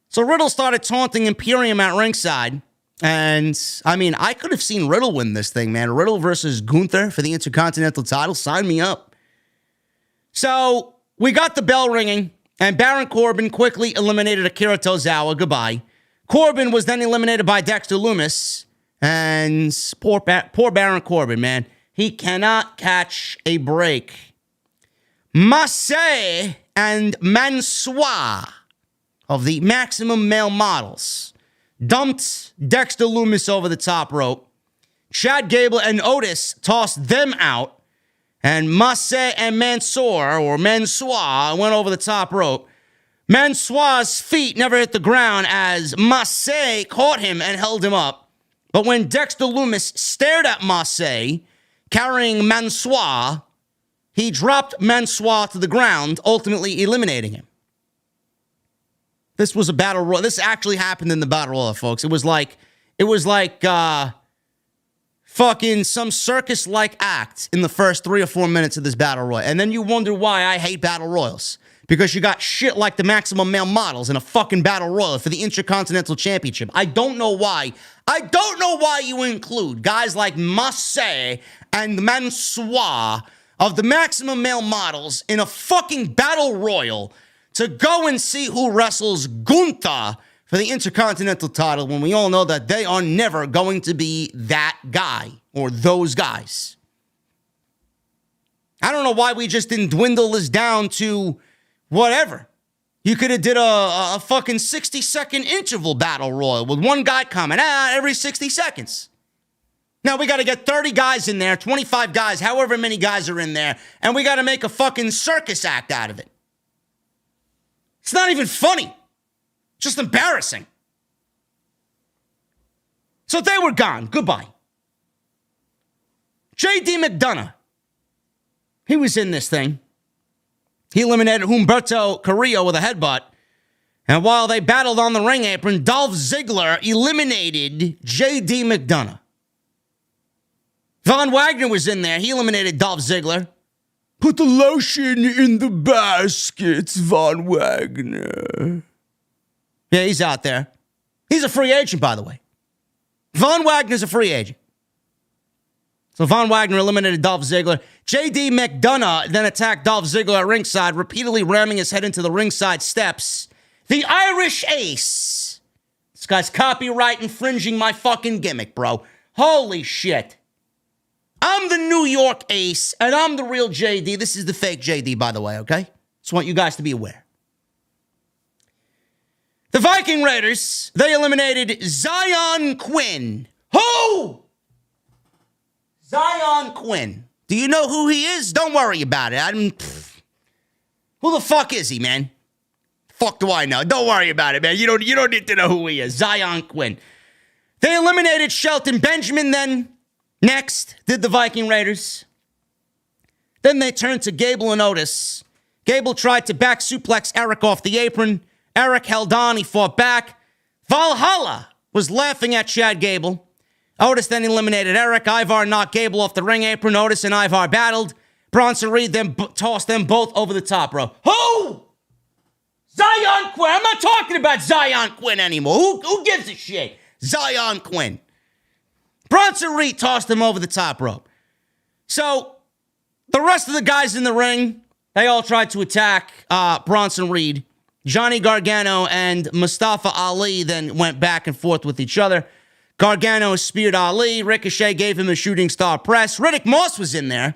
So Riddle started taunting Imperium at ringside. And, I mean, I could have seen Riddle win this thing, man. Riddle versus Gunther for the Intercontinental title. Sign me up. So we got the bell ringing. And Baron Corbin quickly eliminated Akira Tozawa. Goodbye. Corbin was then eliminated by Dexter Lumis. And poor Baron Corbin, man. He cannot catch a break. Massey and Mansoor of the Maximum Male Models dumped Dexter Lumis over the top rope. Chad Gable and Otis tossed them out. And Massey and Mansoor went over the top rope. Mansoor's feet never hit the ground as Massey caught him and held him up. But when Dexter Lumis stared at Massey, carrying Mansoor, he dropped Mansoor to the ground, ultimately eliminating him. This was a battle royal. This actually happened in the battle royal, folks. It was like fucking some circus-like act in the first 3 or 4 minutes of this battle royal. And then you wonder why I hate battle royals. Because you got shit like the Maximum Male Models in a fucking battle royal for the Intercontinental Championship. I don't know why. I don't know why you include guys like Massey and Mansoor of the Maximum Male Models in a fucking battle royal to go and see who wrestles Gunther for the Intercontinental title when we all know that they are never going to be that guy or those guys. I don't know why we just didn't dwindle this down to whatever. You could have did a fucking 60-second interval battle royal with one guy coming out every 60 seconds. Now, we got to get 30 guys in there, 25 guys, however many guys are in there, and we got to make a fucking circus act out of it. It's not even funny. Just embarrassing. So they were gone. Goodbye. JD McDonough. He was in this thing. He eliminated Humberto Carrillo with a headbutt. And while they battled on the ring apron, Dolph Ziggler eliminated JD McDonough. Von Wagner was in there. He eliminated Dolph Ziggler. Put the lotion in the baskets, Von Wagner. Yeah, he's out there. He's a free agent, by the way. Von Wagner's a free agent. So Von Wagner eliminated Dolph Ziggler. JD McDonough then attacked Dolph Ziggler at ringside, repeatedly ramming his head into the ringside steps. The Irish Ace. This guy's copyright infringing my fucking gimmick, bro. Holy shit. I'm the New York Ace, and I'm the real JD. This is the fake JD, by the way, okay? Just want you guys to be aware. The Viking Raiders, they eliminated Zion Quinn. Who? Zion Quinn. Do you know who he is? Don't worry about it. Who the fuck is he, man? Fuck do I know? Don't worry about it, man. You don't need to know who he is. Zion Quinn. They eliminated Shelton Benjamin then. Next, did the Viking Raiders. Then they turned to Gable and Otis. Gable tried to back suplex Eric off the apron. Eric held on. He fought back. Valhalla was laughing at Chad Gable. Otis then eliminated Eric. Ivar knocked Gable off the ring apron. Otis and Ivar battled. Bronson Reed then tossed them both over the top rope. Who? Zion Quinn. I'm not talking about Zion Quinn anymore. Who gives a shit? Zion Quinn. Bronson Reed tossed him over the top rope. So, the rest of the guys in the ring, they all tried to attack Bronson Reed. Johnny Gargano and Mustafa Ali then went back and forth with each other. Gargano speared Ali. Ricochet gave him a shooting star press. Riddick Moss was in there.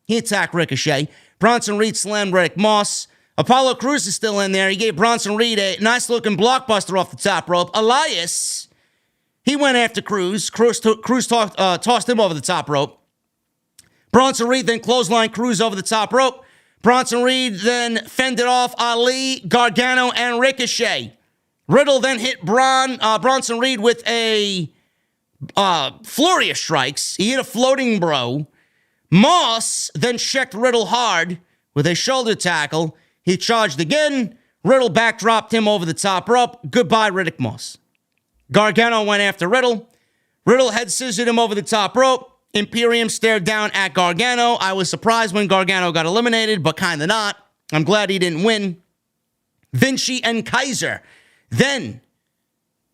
He attacked Ricochet. Bronson Reed slammed Riddick Moss. Apollo Crews is still in there. He gave Bronson Reed a nice-looking blockbuster off the top rope. Elias He went after Cruz. Cruz tossed him over the top rope. Bronson Reed then clotheslined Cruz over the top rope. Bronson Reed then fended off Ali, Gargano, and Ricochet. Riddle then hit Bronson Reed with a flurry of strikes. He hit a floating bro. Moss then checked Riddle hard with a shoulder tackle. He charged again. Riddle backdropped him over the top rope. Goodbye, Riddick Moss. Gargano went after Riddle. Riddle head scissored him over the top rope. Imperium stared down at Gargano. I was surprised when Gargano got eliminated, but kind of not. I'm glad he didn't win. Vinci and Kaiser. Then,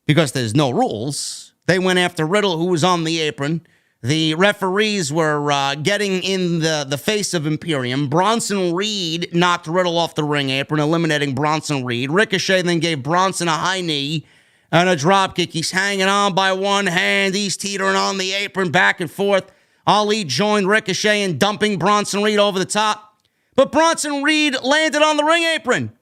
because there's no rules, they went after Riddle, who was on the apron. The referees were getting in the face of Imperium. Bronson Reed knocked Riddle off the ring apron, eliminating Bronson Reed. Ricochet then gave Bronson a high knee and a dropkick. He's hanging on by one hand. He's teetering on the apron back and forth. Ali joined Ricochet in dumping Bronson Reed over the top. But Bronson Reed landed on the ring apron.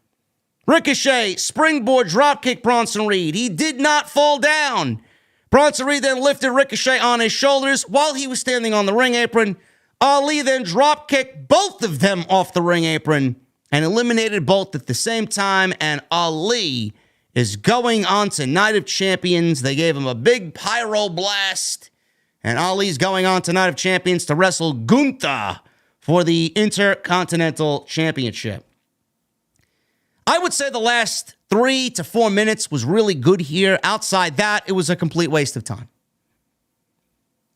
Ricochet springboard dropkick Bronson Reed. He did not fall down. Bronson Reed then lifted Ricochet on his shoulders while he was standing on the ring apron. Ali then dropkicked both of them off the ring apron and eliminated both at the same time. And Ali is going on to Night of Champions. They gave him a big pyro blast. And Ali's going on to Night of Champions to wrestle Gunther for the Intercontinental Championship. I would say the last 3 to 4 minutes was really good here. Outside that, it was a complete waste of time.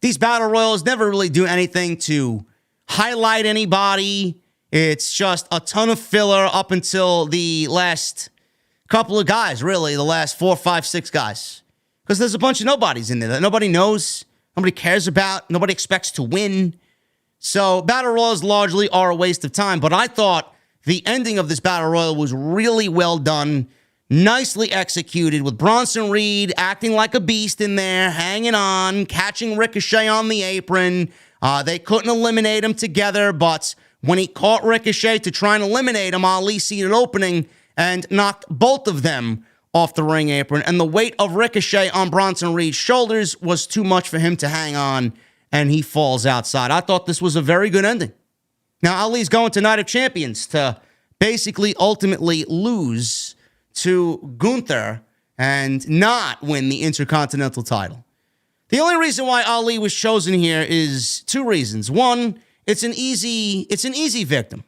These battle royals never really do anything to highlight anybody. It's just a ton of filler up until the last couple of guys, really, the last 4, 5, 6 guys. Because there's a bunch of nobodies in there that nobody knows, nobody cares about, nobody expects to win. So battle royals largely are a waste of time. But I thought the ending of this battle royal was really well done, nicely executed, with Bronson Reed acting like a beast in there, hanging on, catching Ricochet on the apron. They couldn't eliminate him together, but when he caught Ricochet to try and eliminate him, Ali seen an opening and knocked both of them off the ring apron. And the weight of Ricochet on Bronson Reed's shoulders was too much for him to hang on, and he falls outside. I thought this was a very good ending. Now, Ali's going to Night of Champions to basically ultimately lose to Gunther and not win the Intercontinental title. The only reason why Ali was chosen here is 2 reasons. One, it's an easy victim.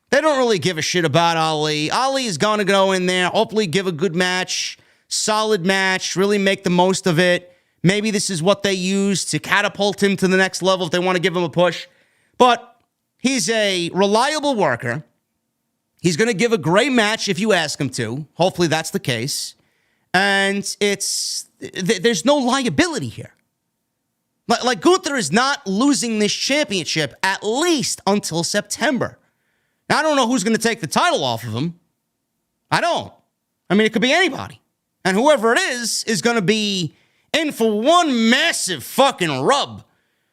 They don't really give a shit about Ali. Ali is going to go in there, hopefully give a good match, solid match, really make the most of it. Maybe this is what they use to catapult him to the next level if they want to give him a push. But he's a reliable worker. He's going to give a great match if you ask him to. Hopefully that's the case. And there's no liability here. Like Gunther is not losing this championship at least until September. Now, I don't know who's going to take the title off of him. I don't. I mean, it could be anybody. And whoever it is going to be in for one massive fucking rub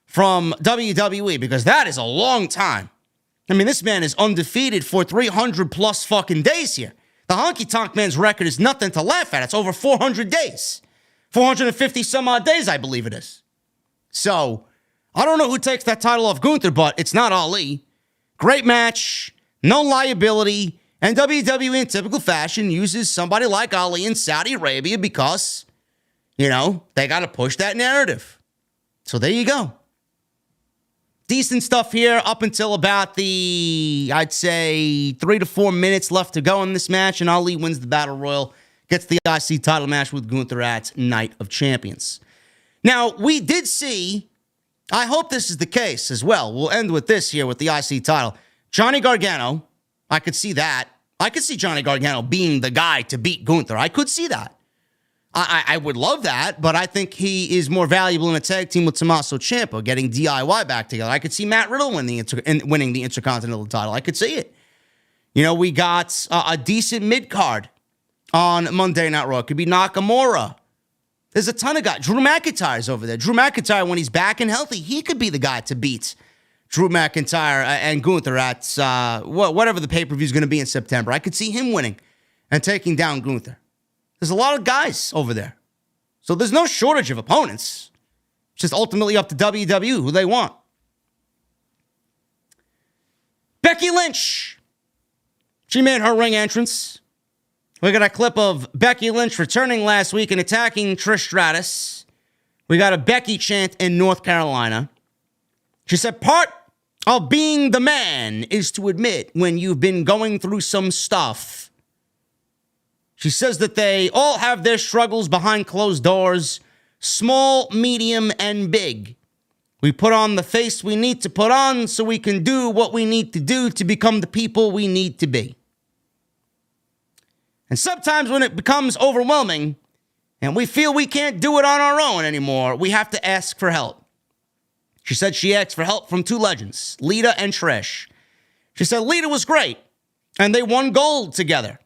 from WWE, because that is a long time. I mean, this man is undefeated for 300 plus fucking days here. The Honky Tonk Man's record is nothing to laugh at. It's over 400 days. 450 some odd days, I believe it is. So, I don't know who takes that title off Gunther, but it's not Ali. Great match, no liability, and WWE in typical fashion uses somebody like Ali in Saudi Arabia because, you know, they got to push that narrative. So there you go. Decent stuff here up until about the, I'd say, 3 to 4 minutes left to go in this match, and Ali wins the Battle Royal, gets the IC title match with Gunther at Night of Champions. Now, we did see, I hope this is the case as well. We'll end with this here with the IC title. Johnny Gargano, I could see that. I could see Johnny Gargano being the guy to beat Gunther. I could see that. I would love that, but I think he is more valuable in a tag team with Tommaso Ciampa, getting DIY back together. I could see Matt Riddle winning the Intercontinental title. I could see it. You know, we got a decent mid-card on Monday Night Raw. It could be Nakamura. There's a ton of guys. Drew McIntyre's over there. Drew McIntyre, when he's back and healthy, he could be the guy to beat Drew McIntyre and Gunther at whatever the pay-per-view is going to be in September. I could see him winning and taking down Gunther. There's a lot of guys over there. So there's no shortage of opponents. It's just ultimately up to WWE who they want. Becky Lynch. She made her ring entrance. We got a clip of Becky Lynch returning last week and attacking Trish Stratus. We got a Becky chant in North Carolina. She said, part of being the man is to admit when you've been going through some stuff. She says that they all have their struggles behind closed doors, small, medium, and big. We put on the face we need to put on so we can do what we need to do to become the people we need to be. And sometimes when it becomes overwhelming and we feel we can't do it on our own anymore, we have to ask for help. She said she asked for help from two legends, Lita and Trish. She said Lita was great, and they won gold together.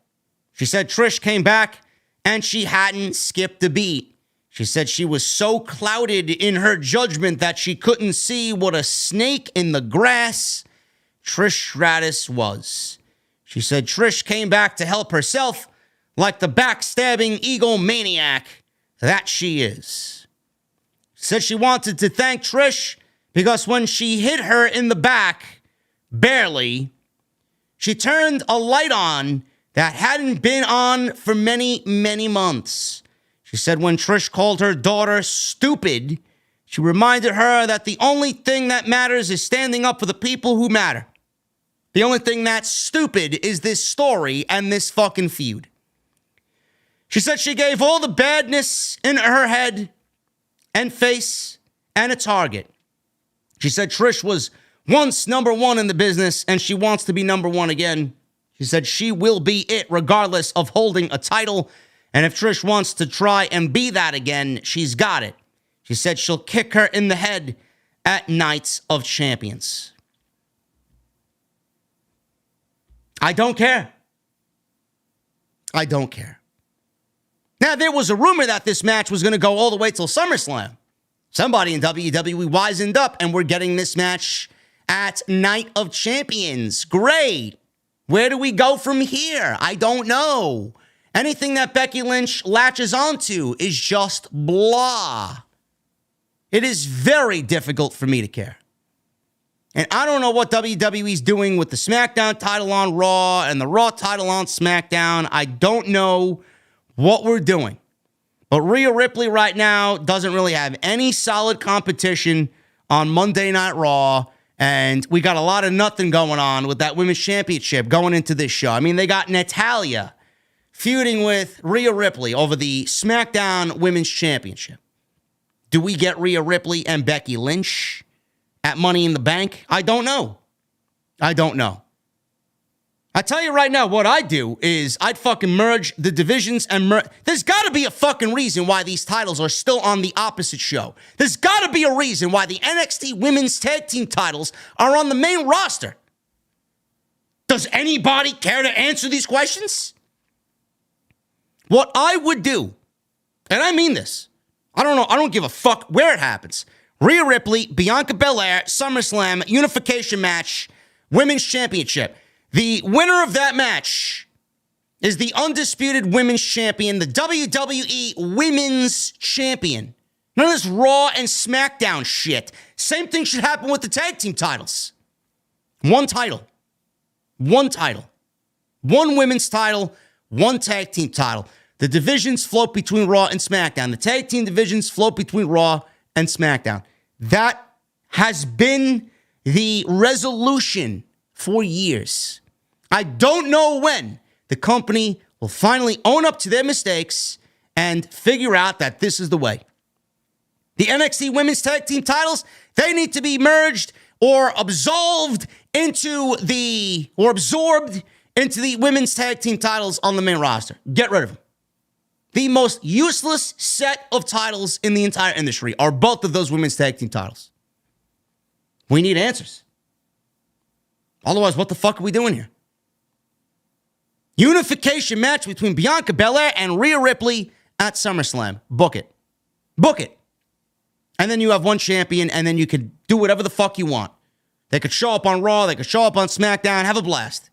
She said Trish came back, and she hadn't skipped a beat. She said she was so clouded in her judgment that she couldn't see what a snake in the grass Trish Stratus was. She said Trish came back to help herself like the backstabbing egomaniac that she is. She said she wanted to thank Trish because when she hit her in the back, barely, she turned a light on that hadn't been on for many, many months. She said when Trish called her daughter stupid, she reminded her that the only thing that matters is standing up for the people who matter. The only thing that's stupid is this story and this fucking feud. She said she gave all the badness in her head and face and a target. She said Trish was once number one in the business and she wants to be number one again. She said she will be it regardless of holding a title. And if Trish wants to try and be that again, she's got it. She said she'll kick her in the head at Night of Champions. I don't care. I don't care. Now, there was a rumor that this match was going to go all the way till SummerSlam. Somebody in WWE wisened up, and we're getting this match at Night of Champions. Great. Where do we go from here? I don't know. Anything that Becky Lynch latches onto is just blah. It is very difficult for me to care. And I don't know what WWE's doing with the SmackDown title on Raw and the Raw title on SmackDown. I don't know what we're doing. But Rhea Ripley right now doesn't really have any solid competition on Monday Night Raw. And we got a lot of nothing going on with that Women's Championship going into this show. I mean, they got Natalya feuding with Rhea Ripley over the SmackDown Women's Championship. Do we get Rhea Ripley and Becky Lynch at Money in the Bank? I don't know. I don't know. I tell you right now, what I'd do is I'd fucking merge the divisions and there's got to be a fucking reason why these titles are still on the opposite show. There's got to be a reason why the NXT Women's Tag Team titles are on the main roster. Does anybody care to answer these questions? What I would do, and I mean this, I don't know, I don't give a fuck where it happens. Rhea Ripley, Bianca Belair, SummerSlam, unification match, Women's Championship. The winner of that match is the undisputed women's champion, the WWE Women's Champion. None of this Raw and SmackDown shit. Same thing should happen with the tag team titles. One title. One title. One women's title. One tag team title. The divisions float between Raw and SmackDown. The tag team divisions float between Raw and SmackDown. That has been the resolution for years. I don't know when the company will finally own up to their mistakes and figure out that this is the way. The NXT Women's Tag Team titles, they need to be merged or absorbed into the Women's Tag Team titles on the main roster. Get rid of them. The most useless set of titles in the entire industry are both of those Women's Tag Team titles. We need answers. Otherwise, what the fuck are we doing here? Unification match between Bianca Belair and Rhea Ripley at SummerSlam. Book it. Book it. And then you have one champion, and then you could do whatever the fuck you want. They could show up on Raw. They could show up on SmackDown. Have a blast.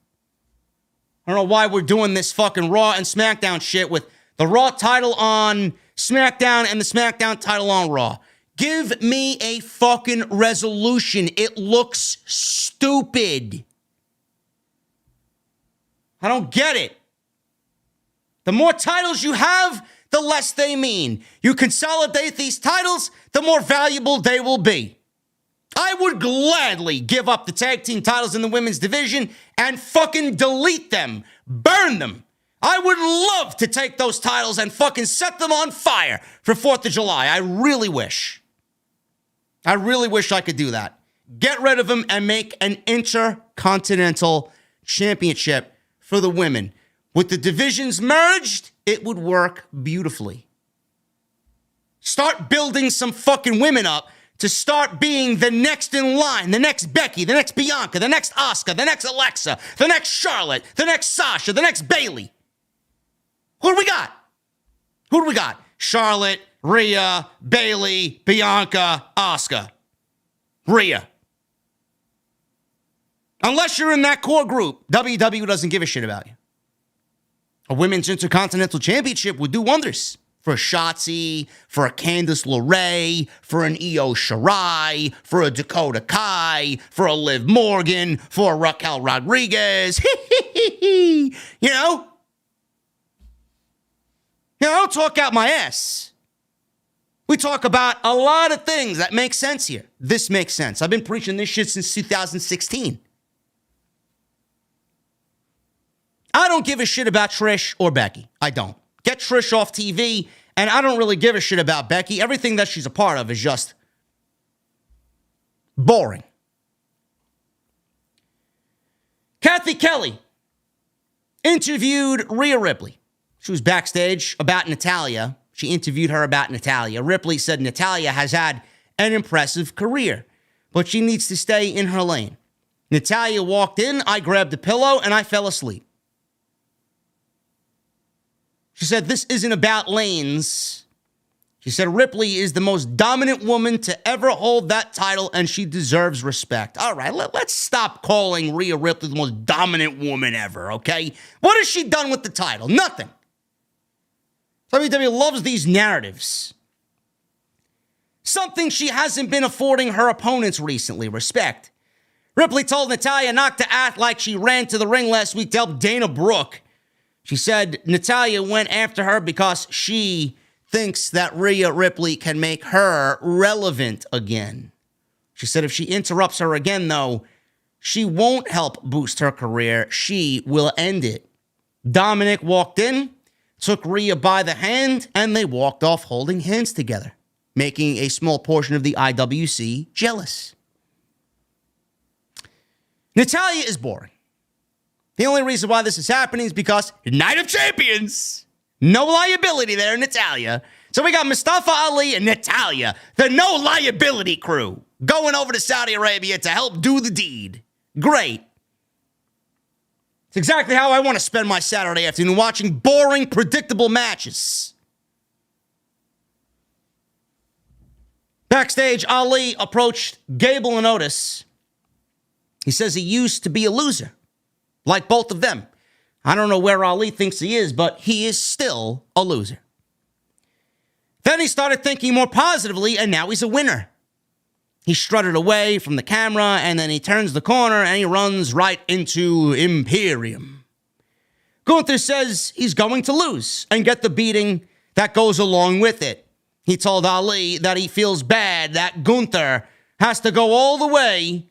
I don't know why we're doing this fucking Raw and SmackDown shit with the Raw title on SmackDown and the SmackDown title on Raw. Give me a fucking resolution. It looks stupid. I don't get it. The more titles you have, the less they mean. You consolidate these titles, the more valuable they will be. I would gladly give up the tag team titles in the women's division and fucking delete them, burn them. I would love to take those titles and fucking set them on fire for 4th of July. I really wish I could do that. Get rid of them and make an Intercontinental Championship for the women. With the divisions merged, it would work beautifully. Start building some fucking women up to start being the next in line, the next Becky, the next Bianca, the next Asuka, the next Alexa, the next Charlotte, the next Sasha, the next Bayley. Who do we got? Who do we got? Charlotte, Rhea, Bayley, Bianca, Asuka. Rhea. Unless you're in that core group, WWE doesn't give a shit about you. A Women's Intercontinental Championship would do wonders for a Shotzi, for a Candice LeRae, for an Io Shirai, for a Dakota Kai, for a Liv Morgan, for a Raquel Rodriguez. You know? I don't talk out my ass. We talk about a lot of things that make sense here. This makes sense. I've been preaching this shit since 2016. I don't give a shit about Trish or Becky. I don't. Get Trish off TV, and I don't really give a shit about Becky. Everything that she's a part of is just boring. Kathy Kelly interviewed Rhea Ripley. She was backstage about Natalya. She interviewed her about Natalya. Ripley said Natalya has had an impressive career, but she needs to stay in her lane. Natalya walked in, I grabbed a pillow, and I fell asleep. She said, this isn't about lanes. She said, Ripley is the most dominant woman to ever hold that title, and she deserves respect. All right, let's stop calling Rhea Ripley the most dominant woman ever, okay? What has she done with the title? Nothing. WWE loves these narratives. Something she hasn't been affording her opponents recently, respect. Ripley told Natalya not to act like she ran to the ring last week to help Dana Brooke. She said Natalya went after her because she thinks that Rhea Ripley can make her relevant again. She said if she interrupts her again, though, she won't help boost her career. She will end it. Dominic walked in, took Rhea by the hand, and they walked off holding hands together, making a small portion of the IWC jealous. Natalya is boring. The only reason why this is happening is because Night of Champions. No liability there, Natalya. So we got Mustafa Ali and Natalya, the no liability crew, going over to Saudi Arabia to help do the deed. Great. It's exactly how I want to spend my Saturday afternoon, watching boring, predictable matches. Backstage, Ali approached Gable and Otis. He says he used to be a loser, like both of them. I don't know where Ali thinks he is, but he is still a loser. Then he started thinking more positively, and now he's a winner. He strutted away from the camera, and then he turns the corner, and he runs right into Imperium. Gunther says he's going to lose and get the beating that goes along with it. He told Ali that he feels bad that Gunther has to go all the way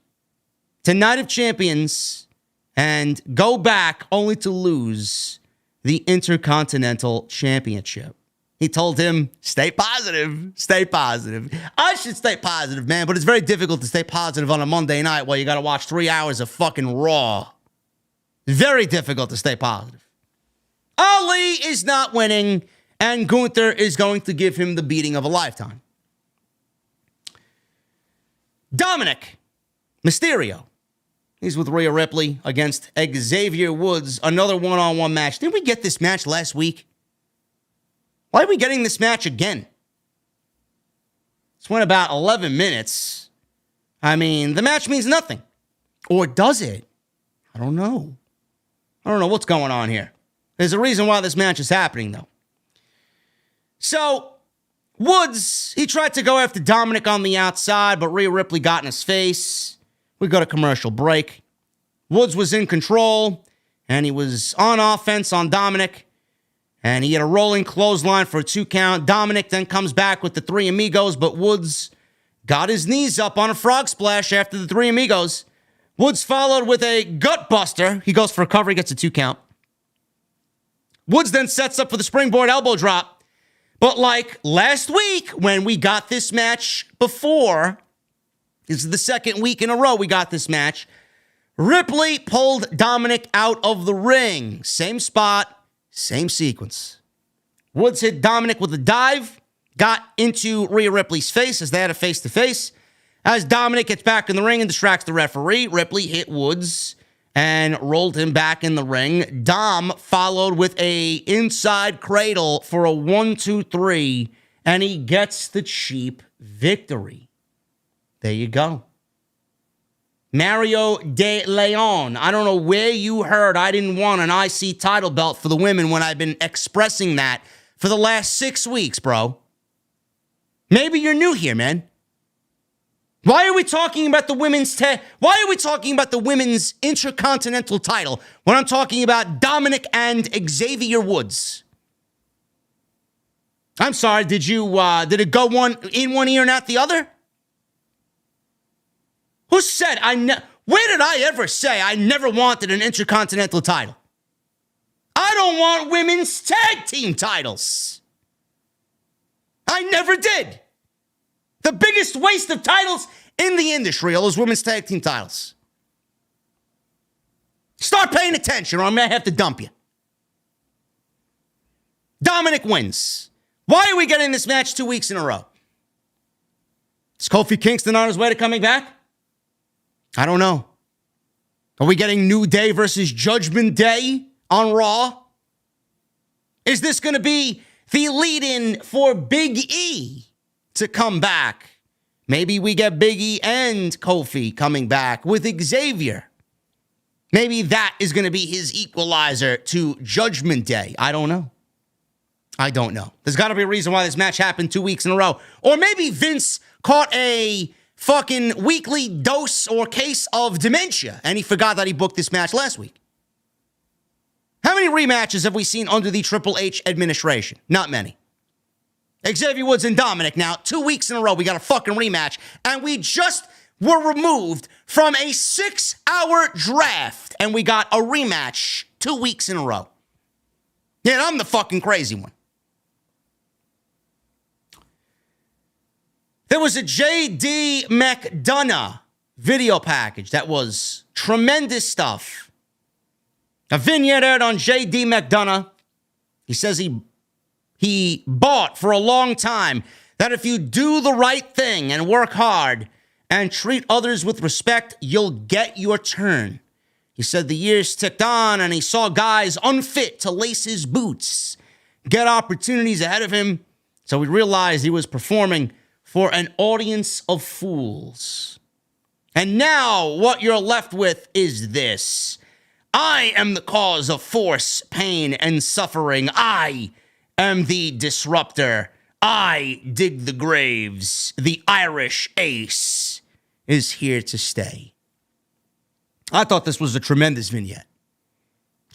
to Night of Champions and go back only to lose the Intercontinental Championship. He told him, stay positive, stay positive. I should stay positive, man, but it's very difficult to stay positive on a Monday night while you got to watch 3 hours of fucking Raw. Very difficult to stay positive. Ali is not winning, and Gunther is going to give him the beating of a lifetime. Dominic Mysterio. He's with Rhea Ripley against Xavier Woods. Another one-on-one match. Didn't we get this match last week? Why are we getting this match again? This went about 11 minutes. I mean, the match means nothing. Or does it? I don't know. I don't know what's going on here. There's a reason why this match is happening, though. So, Woods, he tried to go after Dominic on the outside, but Rhea Ripley got in his face. We got a commercial break. Woods was in control, and he was on offense on Dominic, and he had a rolling clothesline for a 2 count. Dominic then comes back with the 3 Amigos, but Woods got his knees up on a frog splash after the 3 Amigos. Woods followed with a gut buster. He goes for a cover, he gets a 2 count. Woods then sets up for the springboard elbow drop. But like last week when we got this match before, this is the second week in a row we got this match, Ripley pulled Dominic out of the ring. Same spot, same sequence. Woods hit Dominic with a dive, got into Rhea Ripley's face as they had a face-to-face. As Dominic gets back in the ring and distracts the referee, Ripley hit Woods and rolled him back in the ring. Dom followed with a inside cradle for a 1-2-3, and he gets the cheap victory. There you go. Mario De Leon. I don't know where you heard I didn't want an IC title belt for the women when I've been expressing that for the last 6 weeks, bro. Maybe you're new here, man. Why are we talking about the women's Why are we talking about the women's Intercontinental title when I'm talking about Dominic and Xavier Woods? I'm sorry, did it go one in one ear and out the other? Who said where did I ever say I never wanted an Intercontinental title? I don't want women's tag team titles. I never did. The biggest waste of titles in the industry are those women's tag team titles. Start paying attention or I'm going to have to dump you. Dominic wins. Why are we getting this match 2 weeks in a row? Is Kofi Kingston on his way to coming back? I don't know. Are we getting New Day versus Judgment Day on Raw? Is this going to be the lead-in for Big E to come back? Maybe we get Big E and Kofi coming back with Xavier. Maybe that is going to be his equalizer to Judgment Day. I don't know. There's got to be a reason why this match happened 2 weeks in a row. Or maybe Vince caught a fucking weekly dose or case of dementia and he forgot that he booked this match last week. How many rematches have we seen under the Triple H administration? Not many. Xavier Woods and Dominic now, 2 weeks in a row, we got a fucking rematch, and we just were removed from a 6-hour draft, and we got a rematch 2 weeks in a row. Yeah, I'm the fucking crazy one. There was a JD McDonough video package that was tremendous stuff. A vignette aired on JD McDonough. He says he bought for a long time that if you do the right thing and work hard and treat others with respect, you'll get your turn. He said the years ticked on and he saw guys unfit to lace his boots get opportunities ahead of him. So he realized he was performing for an audience of fools. And now what you're left with is this. I am the cause of force, pain, and suffering. I am the disruptor. I dig the graves. The Irish ace is here to stay. I thought this was a tremendous vignette.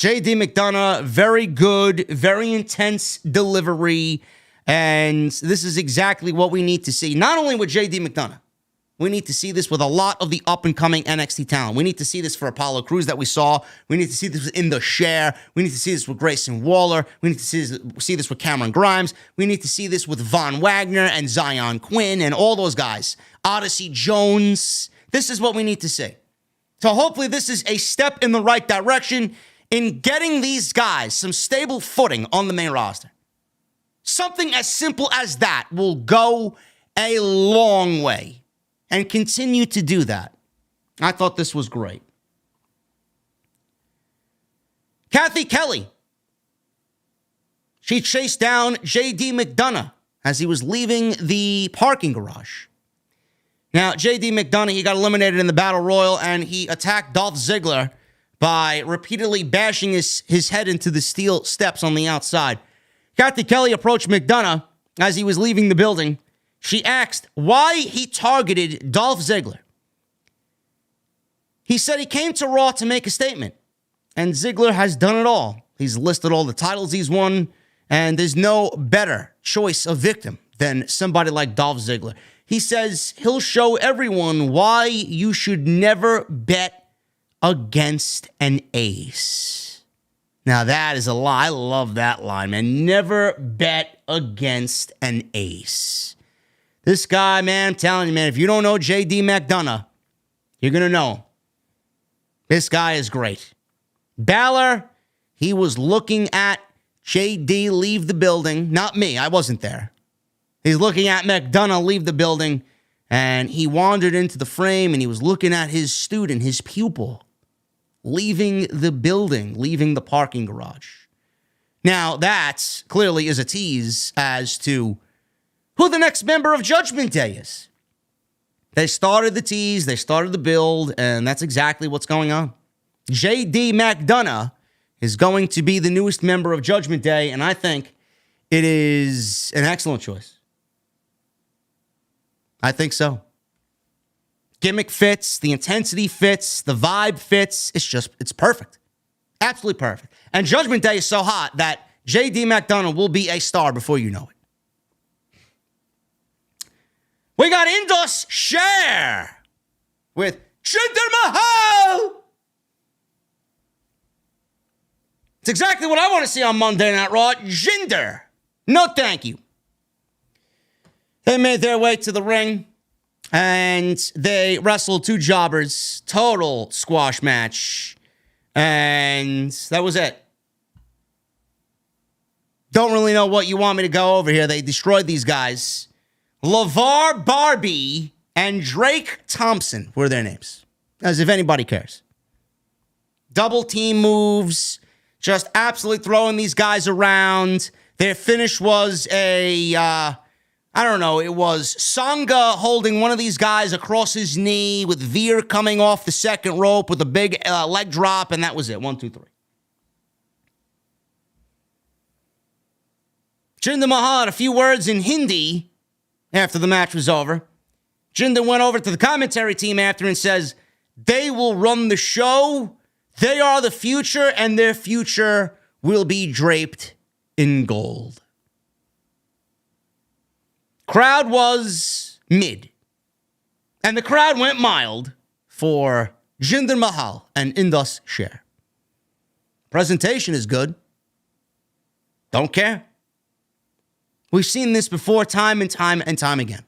JD McDonough, very good, very intense delivery. And this is exactly what we need to see. Not only with JD McDonough, we need to see this with a lot of the up-and-coming NXT talent. We need to see this for Apollo Crews that we saw. We need to see this in The Share. We need to see this with Grayson Waller. We need to see this with Cameron Grimes. We need to see this with Von Wagner and Zion Quinn and all those guys. Odyssey Jones. This is what we need to see. So hopefully this is a step in the right direction in getting these guys some stable footing on the main roster. Something as simple as that will go a long way and continue to do that. I thought this was great. Kathy Kelly. She chased down JD McDonough as he was leaving the parking garage. Now, JD McDonough, he got eliminated in the Battle Royal, and he attacked Dolph Ziggler by repeatedly bashing his head into the steel steps on the outside. Kathy Kelly approached McDonough as he was leaving the building, she asked why he targeted Dolph Ziggler. He said he came to Raw to make a statement, and Ziggler has done it all. He's listed all the titles he's won, and there's no better choice of victim than somebody like Dolph Ziggler. He says he'll show everyone why you should never bet against an ace. Now, that is a lie. I love that line, man. Never bet against an ace. This guy, man, I'm telling you, man, if you don't know JD McDonough, you're going to know. This guy is great. Balor, he was looking at JD leave the building. Not me. I wasn't there. He's looking at McDonough leave the building, and he wandered into the frame, and he was looking at his student, his pupil, leaving the building, leaving the parking garage. Now, that clearly is a tease as to who the next member of Judgment Day is. They started the tease, they started the build, and that's exactly what's going on. JD McDonough is going to be the newest member of Judgment Day, and I think it is an excellent choice. I think so. Gimmick fits, the intensity fits, the vibe fits. It's perfect. Absolutely perfect. And Judgment Day is so hot that JD McDonough will be a star before you know it. We got Indus Sher with Jinder Mahal. It's exactly what I want to see on Monday Night Raw. Jinder. No, thank you. They made their way to the ring, and they wrestled two jobbers. Total squash match. And that was it. Don't really know what you want me to go over here. They destroyed these guys. LeVar Barbie and Drake Thompson were their names, as if anybody cares. Double team moves, just absolutely throwing these guys around. Their finish was it was Sangha holding one of these guys across his knee with Veer coming off the second rope with a big leg drop, and that was it. 1, 2, 3. Jinder Mahal had a few words in Hindi after the match was over. Jinder went over to the commentary team after and says, they will run the show. They are the future, and their future will be draped in gold. Crowd was mid. And the crowd went mild for Jinder Mahal and Indus Sher. Presentation is good. Don't care. We've seen this before time and time and time again.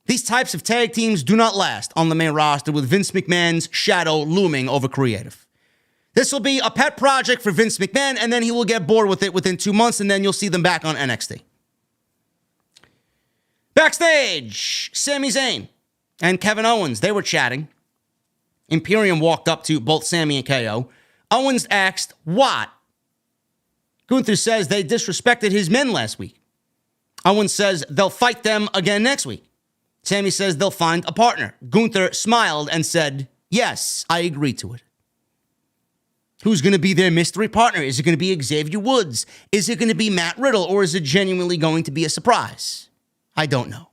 These types of tag teams do not last on the main roster with Vince McMahon's shadow looming over creative. This will be a pet project for Vince McMahon, and then he will get bored with it within 2 months, and then you'll see them back on NXT. Backstage, Sami Zayn and Kevin Owens, they were chatting. Imperium walked up to both Sami and KO. Owens asked, what? Gunther says they disrespected his men last week. Owens says they'll fight them again next week. Sami says they'll find a partner. Gunther smiled and said, yes, I agree to it. Who's going to be their mystery partner? Is it going to be Xavier Woods? Is it going to be Matt Riddle? Or is it genuinely going to be a surprise? I don't know.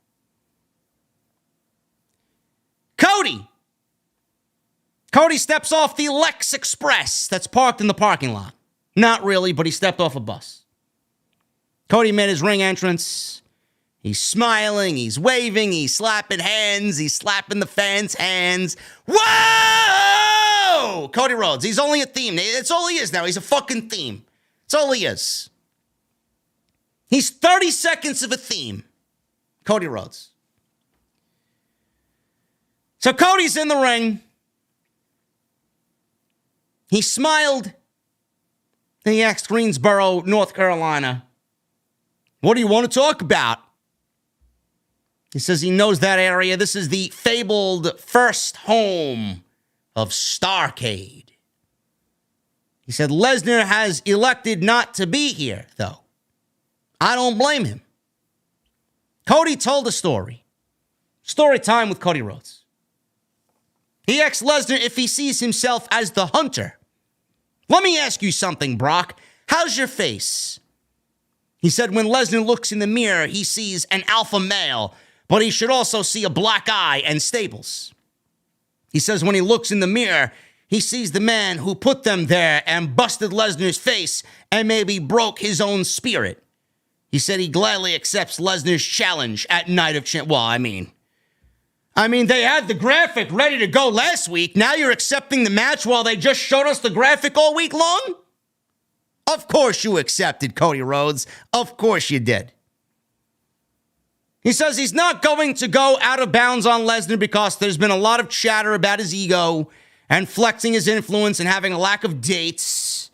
Cody steps off the Lex Express that's parked in the parking lot. Not really, but he stepped off a bus. Cody made his ring entrance. He's smiling, he's waving, he's slapping hands, he's slapping the fans' hands. Whoa! Cody Rhodes, he's only a theme. That's all he is now. He's a fucking theme. That's all he is. He's 30 seconds of a theme. Cody Rhodes. So Cody's in the ring. He smiled. And he asked Greensboro, North Carolina, what do you want to talk about? He says he knows that area. This is the fabled first home of Starrcade. He said Lesnar has elected not to be here, though. I don't blame him. Cody told a story. Story time with Cody Rhodes. He asked Lesnar if he sees himself as the hunter. Let me ask you something, Brock. How's your face? He said when Lesnar looks in the mirror, he sees an alpha male, but he should also see a black eye and staples. He says when he looks in the mirror, he sees the man who put them there and busted Lesnar's face and maybe broke his own spirit. He said he gladly accepts Lesnar's challenge at Night of Champions. Well, I mean, they had the graphic ready to go last week. Now you're accepting the match while they just showed us the graphic all week long? Of course you accepted, Cody Rhodes. Of course you did. He says he's not going to go out of bounds on Lesnar because there's been a lot of chatter about his ego and flexing his influence and having a lack of dates.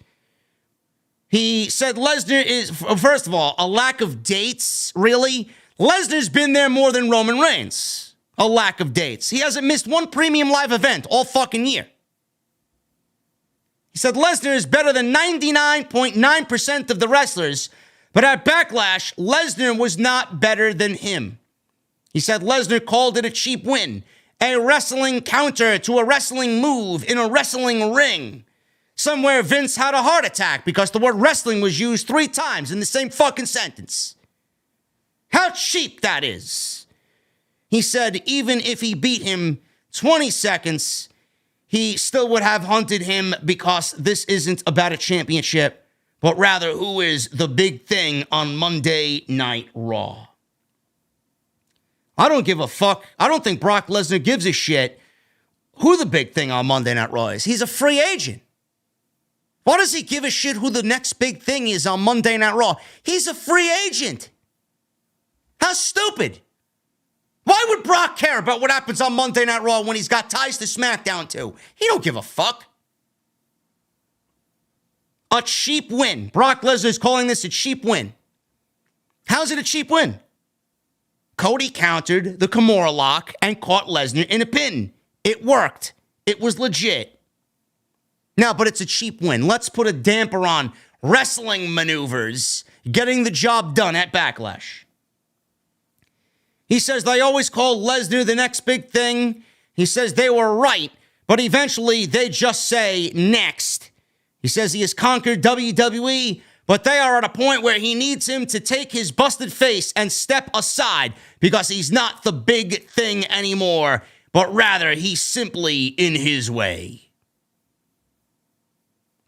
He said Lesnar is, first of all, a lack of dates, really? Lesnar's been there more than Roman Reigns. A lack of dates. He hasn't missed one premium live event all fucking year. He said Lesnar is better than 99.9% of the wrestlers, but at Backlash, Lesnar was not better than him. He said Lesnar called it a cheap win, a wrestling counter to a wrestling move in a wrestling ring. Somewhere Vince had a heart attack because the word wrestling was used 3 times in the same fucking sentence. How cheap that is. He said even if he beat him 20 seconds, he still would have hunted him because this isn't about a championship, but rather who is the big thing on Monday Night Raw. I don't give a fuck. I don't think Brock Lesnar gives a shit who the big thing on Monday Night Raw is. He's a free agent. Why does he give a shit who the next big thing is on Monday Night Raw? He's a free agent. How stupid. Why would Brock care about what happens on Monday Night Raw when he's got ties to SmackDown too? He don't give a fuck. A cheap win. Brock Lesnar's calling this a cheap win. How's it a cheap win? Cody countered the Kimura lock and caught Lesnar in a pin. It worked. It was legit. Now, but it's a cheap win. Let's put a damper on wrestling maneuvers, getting the job done at Backlash. He says they always call Lesnar the next big thing. He says they were right, but eventually they just say next. He says he has conquered WWE, but they are at a point where he needs him to take his busted face and step aside because he's not the big thing anymore, but rather he's simply in his way.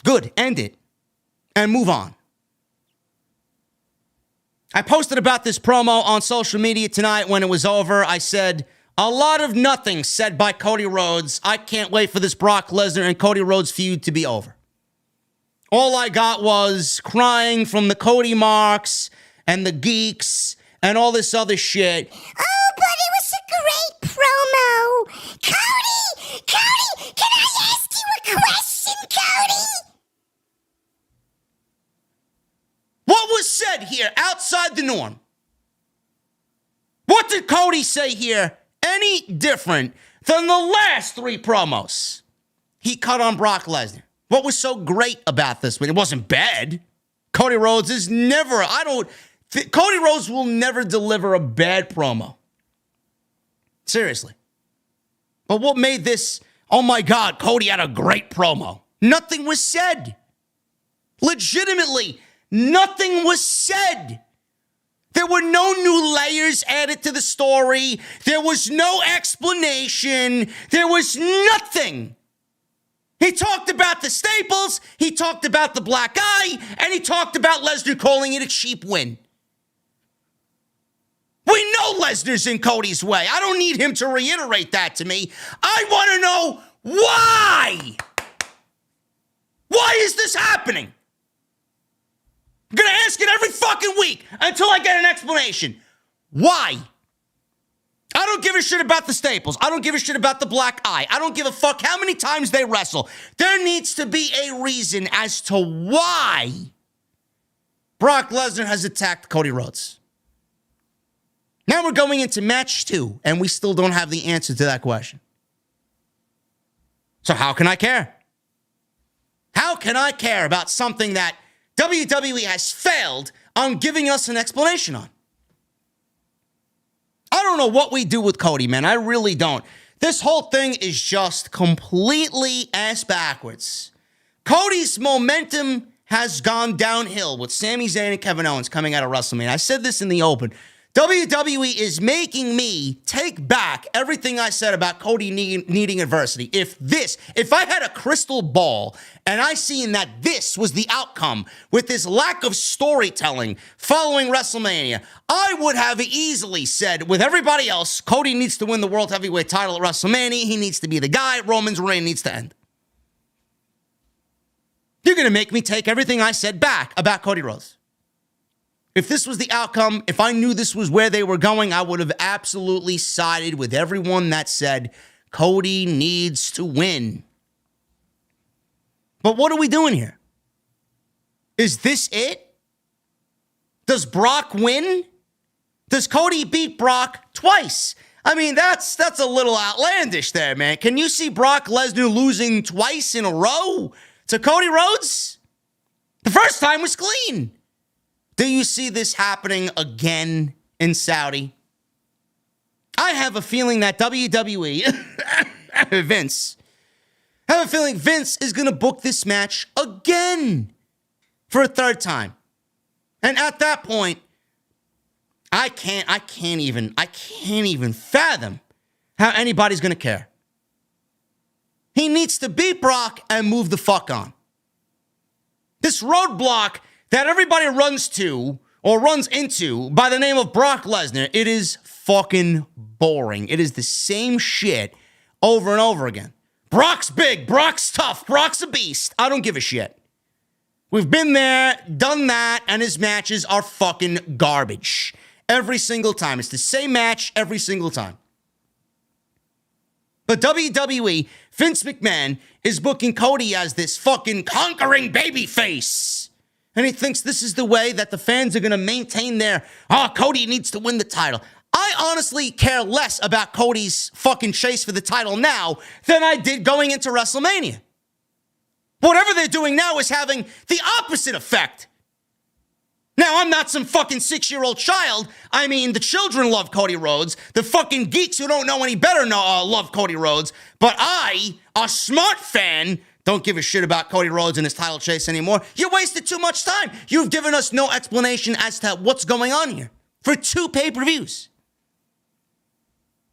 Good, end it and move on. I posted about this promo on social media tonight when it was over. I said, a lot of nothing said by Cody Rhodes. I can't wait for this Brock Lesnar and Cody Rhodes feud to be over. All I got was crying from the Cody marks and the geeks and all this other shit. Oh, but it was a great promo. Cody, can I ask you a question, Cody? What was said here outside the norm? What did Cody say here any different than the last 3 promos he cut on Brock Lesnar? What was so great about this one? It wasn't bad. Cody Rhodes is never, Cody Rhodes will never deliver a bad promo. Seriously. But what made this, oh my God, Cody had a great promo? Nothing was said. Legitimately, nothing was said. There were no new layers added to the story. There was no explanation. There was nothing. He talked about the staples, he talked about the black eye, and he talked about Lesnar calling it a cheap win. We know Lesnar's in Cody's way. I don't need him to reiterate that to me. I want to know why. Why is this happening? I'm going to ask it every fucking week until I get an explanation. Why? I don't give a shit about the staples. I don't give a shit about the black eye. I don't give a fuck how many times they wrestle. There needs to be a reason as to why Brock Lesnar has attacked Cody Rhodes. Now we're going into match 2, and we still don't have the answer to that question. So how can I care? How can I care about something that WWE has failed on giving us an explanation on? I don't know what we do with Cody, man. I really don't. This whole thing is just completely ass backwards. Cody's momentum has gone downhill with Sami Zayn and Kevin Owens coming out of WrestleMania. I said this in the open. WWE is making me take back everything I said about Cody needing adversity. If I had a crystal ball and I seen that this was the outcome with this lack of storytelling following WrestleMania, I would have easily said, with everybody else, Cody needs to win the World Heavyweight title at WrestleMania. He needs to be the guy. Roman's reign needs to end. You're going to make me take everything I said back about Cody Rhodes. If this was the outcome, if I knew this was where they were going, I would have absolutely sided with everyone that said Cody needs to win. But what are we doing here? Is this it? Does Brock win? Does Cody beat Brock twice? I mean, that's a little outlandish there, man. Can you see Brock Lesnar losing twice in a row to Cody Rhodes? The first time was clean. Do you see this happening again in Saudi? I have a feeling that WWE, Vince is going to book this match again for a third time. And at that point, I can't even fathom how anybody's going to care. He needs to beat Brock and move the fuck on. This roadblock that everybody runs to or runs into by the name of Brock Lesnar, it is fucking boring. It is the same shit over and over again. Brock's big, Brock's tough, Brock's a beast. I don't give a shit. We've been there, done that, and his matches are fucking garbage. Every single time. It's the same match every single time. But WWE, Vince McMahon, is booking Cody as this fucking conquering babyface. And he thinks this is the way that the fans are going to maintain their, Cody needs to win the title. I honestly care less about Cody's fucking chase for the title now than I did going into WrestleMania. Whatever they're doing now is having the opposite effect. Now, I'm not some fucking 6-year-old child. I mean, the children love Cody Rhodes. The fucking geeks who don't know any better love Cody Rhodes. But I, a smart fan, don't give a shit about Cody Rhodes and his title chase anymore. You wasted too much time. You've given us no explanation as to what's going on here for 2 pay-per-views.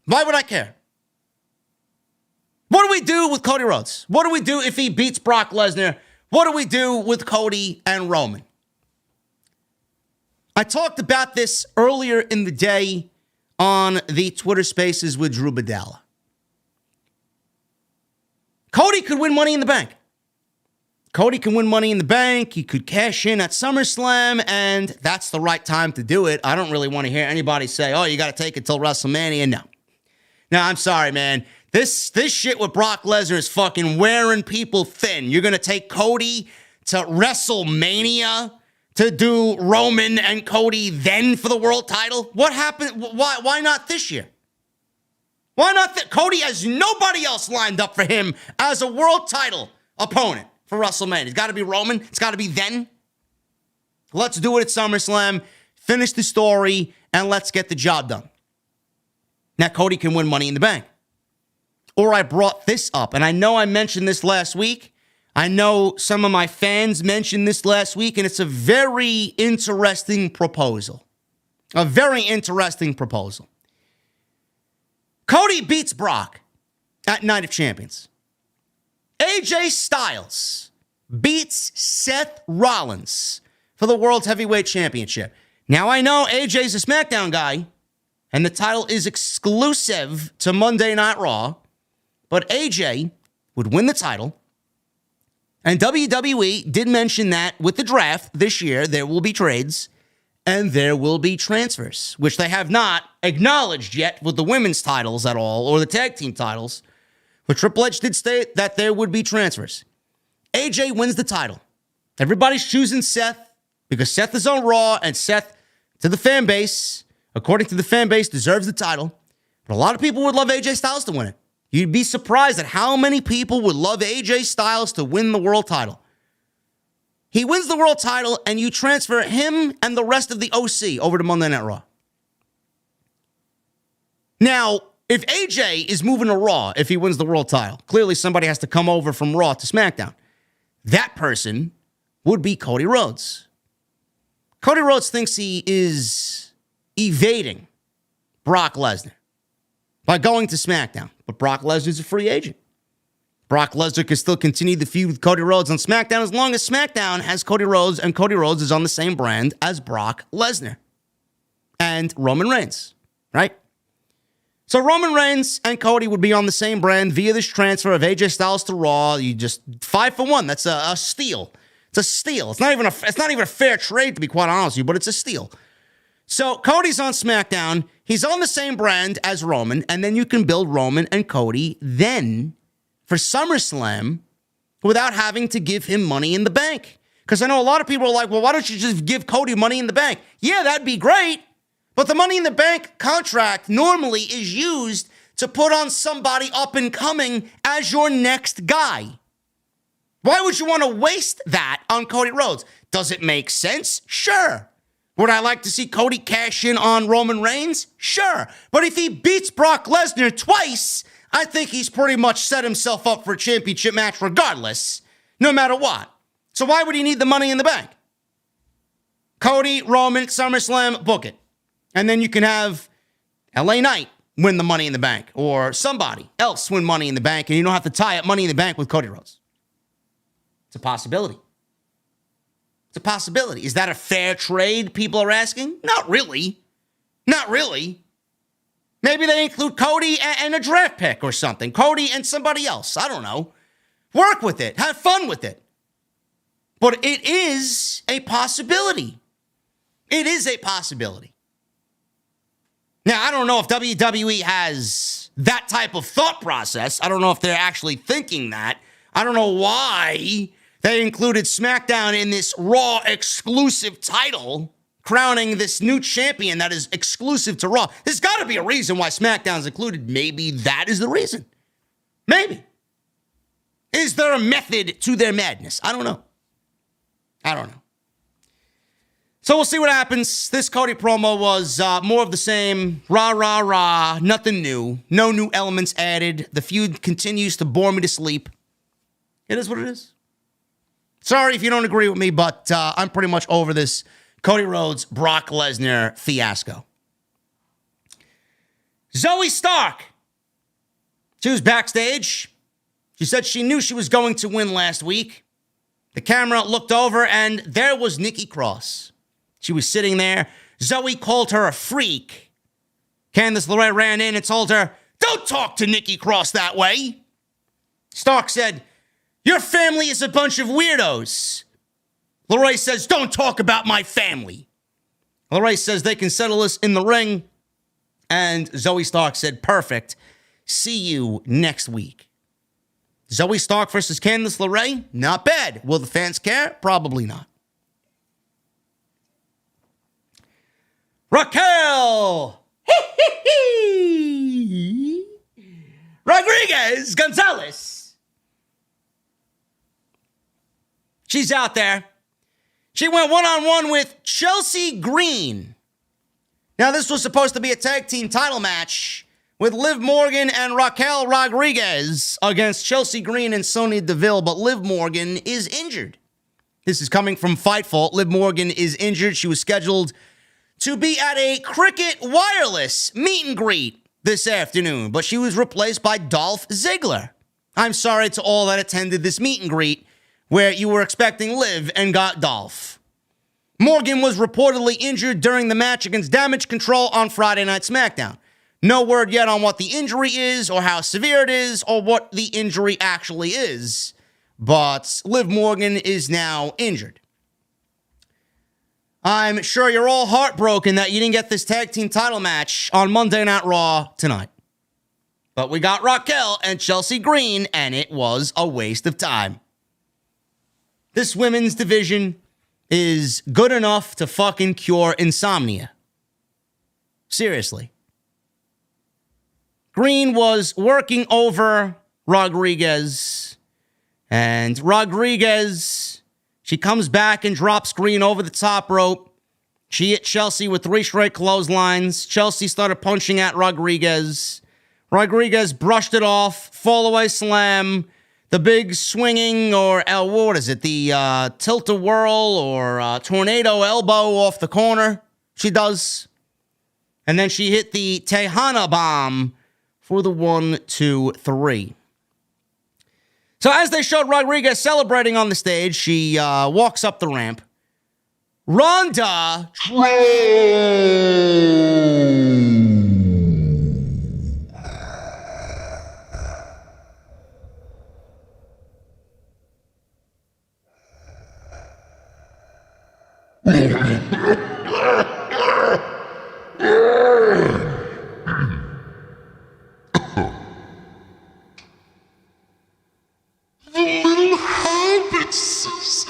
Why would I care? What do we do with Cody Rhodes? What do we do if he beats Brock Lesnar? What do we do with Cody and Roman? I talked about this earlier in the day on the Twitter Spaces with Drew Badalla. Cody could win Money in the Bank. Cody can win Money in the Bank. He could cash in at SummerSlam, and that's the right time to do it. I don't really want to hear anybody say, you got to take it till WrestleMania. No, I'm sorry, man. This shit with Brock Lesnar is fucking wearing people thin. You're going to take Cody to WrestleMania to do Roman and Cody then for the world title? What happened? Why not this year? Why not? Cody has nobody else lined up for him as a world title opponent for WrestleMania. It's got to be Roman. It's got to be then. Let's do it at SummerSlam. Finish the story, and let's get the job done. Now, Cody can win Money in the Bank. Or I brought this up, and I know I mentioned this last week. I know some of my fans mentioned this last week, and it's a very interesting proposal. A very interesting proposal. Cody beats Brock at Night of Champions. AJ Styles beats Seth Rollins for the World Heavyweight Championship. Now, I know AJ's a SmackDown guy, and the title is exclusive to Monday Night Raw, but AJ would win the title. And WWE did mention that with the draft this year, there will be trades and there will be transfers, which they have not acknowledged yet with the women's titles at all or the tag team titles. But Triple H did state that there would be transfers. AJ wins the title. Everybody's choosing Seth because Seth is on Raw and Seth, to the fan base, according to the fan base, deserves the title. But a lot of people would love AJ Styles to win it. You'd be surprised at how many people would love AJ Styles to win the world title. He wins the world title, and you transfer him and the rest of the OC over to Monday Night Raw. Now, if AJ is moving to Raw, if he wins the world title, clearly somebody has to come over from Raw to SmackDown. That person would be Cody Rhodes. Cody Rhodes thinks he is evading Brock Lesnar by going to SmackDown. But Brock Lesnar's a free agent. Brock Lesnar can still continue the feud with Cody Rhodes on SmackDown as long as SmackDown has Cody Rhodes and Cody Rhodes is on the same brand as Brock Lesnar and Roman Reigns, right? So Roman Reigns and Cody would be on the same brand via this transfer of AJ Styles to Raw. You just 5 for 1. That's a steal. It's a steal. It's not even a fair trade, to be quite honest with you, but it's a steal. So Cody's on SmackDown. He's on the same brand as Roman, and then you can build Roman and Cody then for SummerSlam without having to give him Money in the Bank. Because I know a lot of people are like, well, why don't you just give Cody Money in the Bank? Yeah, that'd be great. But the Money in the Bank contract normally is used to put on somebody up and coming as your next guy. Why would you want to waste that on Cody Rhodes? Does it make sense? Sure. Would I like to see Cody cash in on Roman Reigns? Sure. But if he beats Brock Lesnar twice, I think he's pretty much set himself up for a championship match regardless, no matter what. So why would he need the Money in the Bank? Cody, Roman, SummerSlam, book it. And then you can have LA Knight win the Money in the Bank or somebody else win Money in the Bank and you don't have to tie up Money in the Bank with Cody Rhodes. It's a possibility. It's a possibility. Is that a fair trade, people are asking? Not really. Not really. Maybe they include Cody and a draft pick or something. Cody and somebody else. I don't know. Work with it. Have fun with it. But it is a possibility. It is a possibility. Now, I don't know if WWE has that type of thought process. I don't know if they're actually thinking that. I don't know why they included SmackDown in this Raw exclusive title, crowning this new champion that is exclusive to Raw. There's got to be a reason why SmackDown's included. Maybe that is the reason. Maybe. Is there a method to their madness? I don't know. So we'll see what happens. This Cody promo was more of the same. Rah, rah, rah. Nothing new. No new elements added. The feud continues to bore me to sleep. It is what it is. Sorry if you don't agree with me, but I'm pretty much over this Cody Rhodes, Brock Lesnar fiasco. Zoe Stark. She was backstage. She said she knew she was going to win last week. The camera looked over, and there was Nikki Cross. She was sitting there. Zoe called her a freak. Candice LeRae ran in and told her, "Don't talk to Nikki Cross that way." Stark said, "Your family is a bunch of weirdos." LeRae says, "Don't talk about my family." LeRae says they can settle this in the ring. And Zoe Stark said, "Perfect. See you next week." Zoe Stark versus Candice LeRae? Not bad. Will the fans care? Probably not. Raquel Rodriguez Gonzalez. She's out there. She went one-on-one with Chelsea Green. Now, this was supposed to be a tag team title match with Liv Morgan and Raquel Rodriguez against Chelsea Green and Sonya Deville, but Liv Morgan is injured. This is coming from Fightful. Liv Morgan is injured. She was scheduled to be at a Cricket Wireless meet and greet this afternoon, but she was replaced by Dolph Ziggler. I'm sorry to all that attended this meet and greet where you were expecting Liv and got Dolph. Morgan was reportedly injured during the match against Damage Control on Friday Night SmackDown. No word yet on what the injury is or how severe it is or what the injury actually is, but Liv Morgan is now injured. I'm sure you're all heartbroken that you didn't get this tag team title match on Monday Night Raw tonight. But we got Raquel and Chelsea Green, and it was a waste of time. This women's division is good enough to fucking cure insomnia. Seriously. Green was working over Rodriguez, and Rodriguez, she comes back and drops Green over the top rope. She hit Chelsea with 3 straight clotheslines. Chelsea started punching at Rodriguez. Rodriguez brushed it off, fall away slam. the big swinging or what is it? The tilt-a-whirl or tornado elbow off the corner. She does. And then she hit the Tejana bomb for the 1, 2, 3. So as they showed Rodriguez celebrating on the stage, she walks up the ramp. Ronda little hobbits,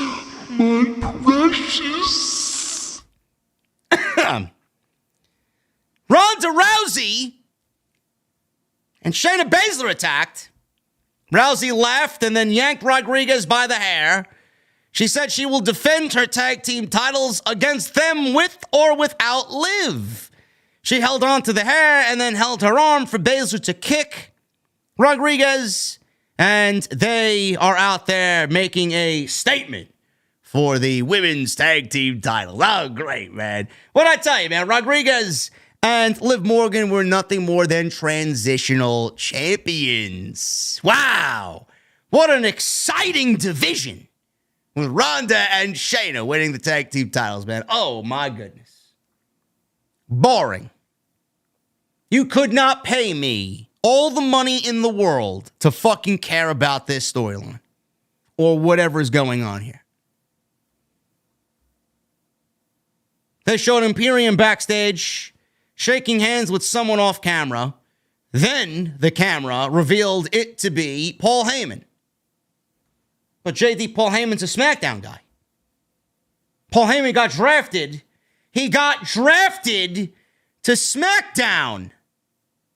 my precious. Ronda Rousey and Shayna Baszler attacked. Rousey laughed and then yanked Rodriguez by the hair. She said she will defend her tag team titles against them with or without Liv. She held on to the hair and then held her arm for Baszler to kick Rodriguez, and they are out there making a statement for the women's tag team titles. Oh, great, man. What'd I tell you, man? Rodriguez and Liv Morgan were nothing more than transitional champions. Wow. What an exciting division with Ronda and Shayna winning the tag team titles, man. Oh, my goodness. Boring. You could not pay me all the money in the world to fucking care about this storyline or whatever's going on here. They showed Imperium backstage, shaking hands with someone off camera. Then the camera revealed it to be Paul Heyman. But Paul Heyman's a SmackDown guy. Paul Heyman got drafted. He got drafted to SmackDown.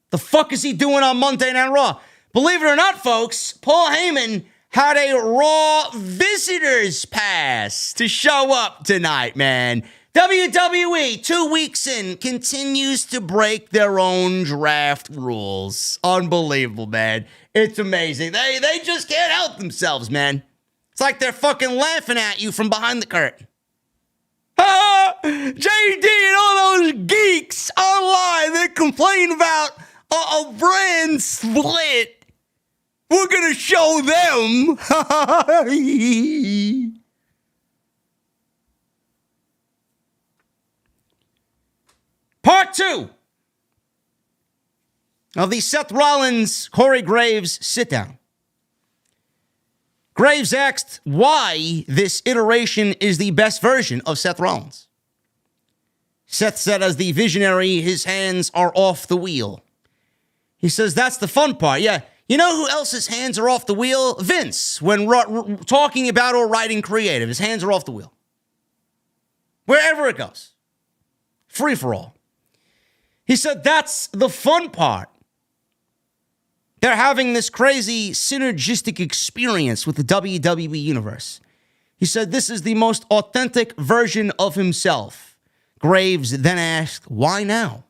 The fuck is he doing on Monday Night Raw? Believe it or not, folks, Paul Heyman had a Raw visitors pass to show up tonight, man. WWE, 2 weeks in, continues to break their own draft rules. Unbelievable, man. It's amazing. They just can't help themselves, man. It's like they're fucking laughing at you from behind the curtain. JD and all those geeks online that complain about a brand split. We're going to show them. Part 2 of the Seth Rollins, Corey Graves sit-down. Graves asked why this iteration is the best version of Seth Rollins. Seth said, as the visionary, his hands are off the wheel. He says, that's the fun part. Yeah, you know who else's hands are off the wheel? Vince, when talking about or writing creative. His hands are off the wheel. Wherever it goes. Free for all. He said, that's the fun part. They're having this crazy synergistic experience with the WWE Universe. He said, this is the most authentic version of himself. Graves then asked, why now?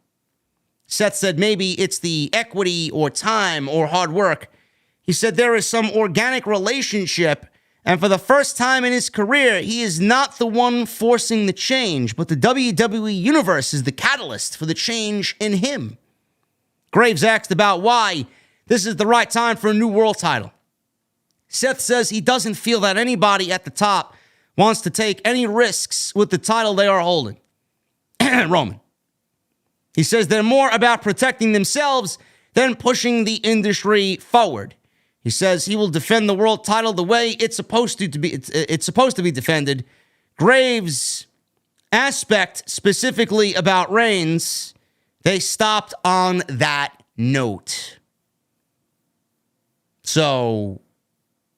Seth said, maybe it's the equity or time or hard work. He said, there is some organic relationship, and for the first time in his career, he is not the one forcing the change, but the WWE Universe is the catalyst for the change in him. Graves asked about why this is the right time for a new world title. Seth says he doesn't feel that anybody at the top wants to take any risks with the title they are holding. Roman. He says they're more about protecting themselves than pushing the industry forward. He says he will defend the world title the way it's supposed to be. It's supposed to be defended. Graves' aspect specifically about Reigns, they stopped on that note. So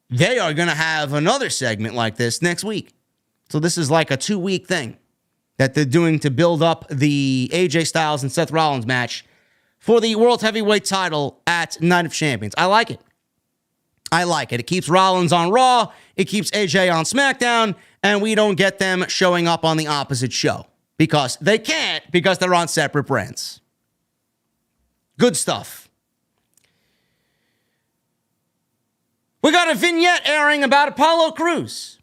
they are going to have another segment like this next week. So this is like a 2-week thing that they're doing to build up the AJ Styles and Seth Rollins match for the World Heavyweight title at Night of Champions. I like it. I like it. It keeps Rollins on Raw. It keeps AJ on SmackDown. And we don't get them showing up on the opposite show. Because they can't, because they're on separate brands. Good stuff. We got a vignette airing about Apollo Crews.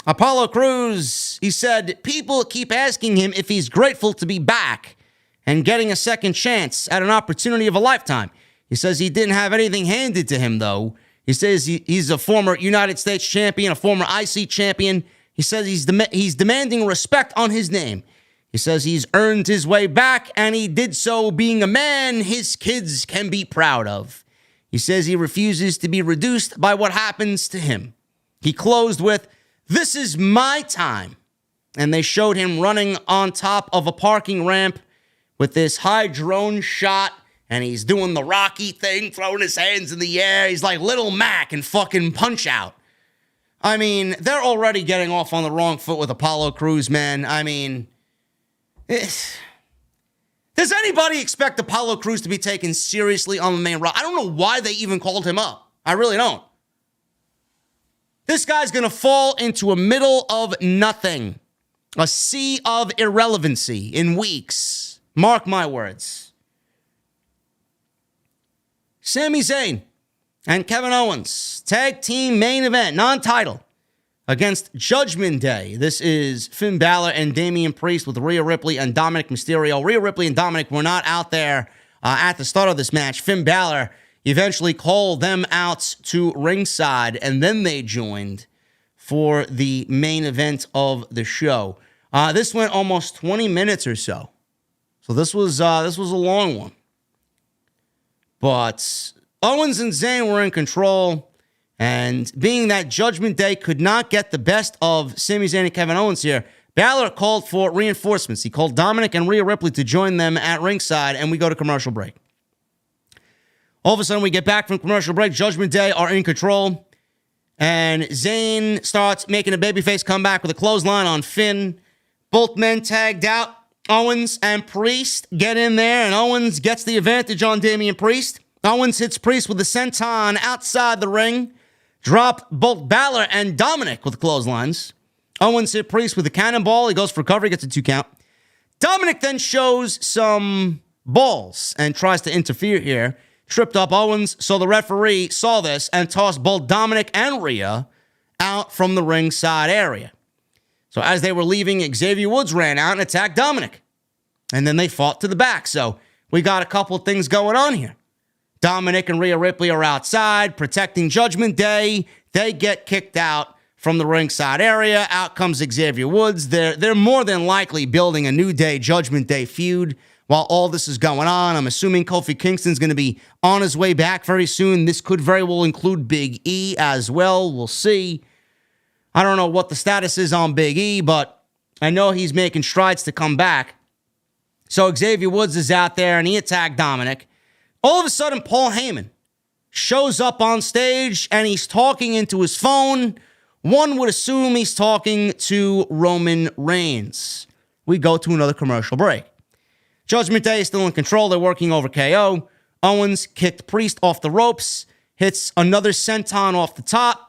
Apollo Crews, he said, people keep asking him if he's grateful to be back and getting a second chance at an opportunity of a lifetime. He says he didn't have anything handed to him, though. He says he's a former United States champion, a former IC champion. He says he's demanding respect on his name. He says he's earned his way back, and he did so being a man his kids can be proud of. He says he refuses to be reduced by what happens to him. He closed with, "This is my time." And they showed him running on top of a parking ramp with this high drone shot, and he's doing the Rocky thing, throwing his hands in the air. He's like Little Mac in fucking Punch-Out. I mean, they're already getting off on the wrong foot with Apollo Crews, man. I mean, does anybody expect Apollo Crews to be taken seriously on the main roster? I don't know why they even called him up. I really don't. This guy's going to fall into a middle of nothing, a sea of irrelevancy in weeks. Mark my words. Sami Zayn and Kevin Owens, tag team main event, non-title, against Judgment Day. This is Finn Balor and Damian Priest with Rhea Ripley and Dominic Mysterio. Rhea Ripley and Dominic were not out there at the start of this match. Finn Balor eventually called them out to ringside, and then they joined for the main event of the show. This went almost 20 minutes or so. So this was a long one. But Owens and Zayn were in control, and being that Judgment Day could not get the best of Sami Zayn and Kevin Owens here, Balor called for reinforcements. He called Dominic and Rhea Ripley to join them at ringside, and we go to commercial break. All of a sudden, we get back from commercial break. Judgment Day are in control, and Zayn starts making a babyface comeback with a clothesline on Finn. Both men tagged out. Owens and Priest get in there, and Owens gets the advantage on Damian Priest. Owens hits Priest with the senton outside the ring. Dropped both Balor and Dominic with clotheslines. Owens hit Priest with a cannonball. He goes for cover. He gets a 2 count. Dominic then shows some balls and tries to interfere here. Tripped up Owens, so the referee saw this and tossed both Dominic and Rhea out from the ringside area. So as they were leaving, Xavier Woods ran out and attacked Dominic. And then they fought to the back. So we got a couple of things going on here. Dominic and Rhea Ripley are outside protecting Judgment Day. They get kicked out from the ringside area. Out comes Xavier Woods. They're more than likely building a New Day Judgment Day feud while all this is going on. I'm assuming Kofi Kingston's going to be on his way back very soon. This could very well include Big E as well. We'll see. I don't know what the status is on Big E, but I know he's making strides to come back. So Xavier Woods is out there, and he attacked Dominic. All of a sudden, Paul Heyman shows up on stage, and he's talking into his phone. One would assume he's talking to Roman Reigns. We go to another commercial break. Judgment Day is still in control. They're working over KO. Owens kicked Priest off the ropes, hits another senton off the top.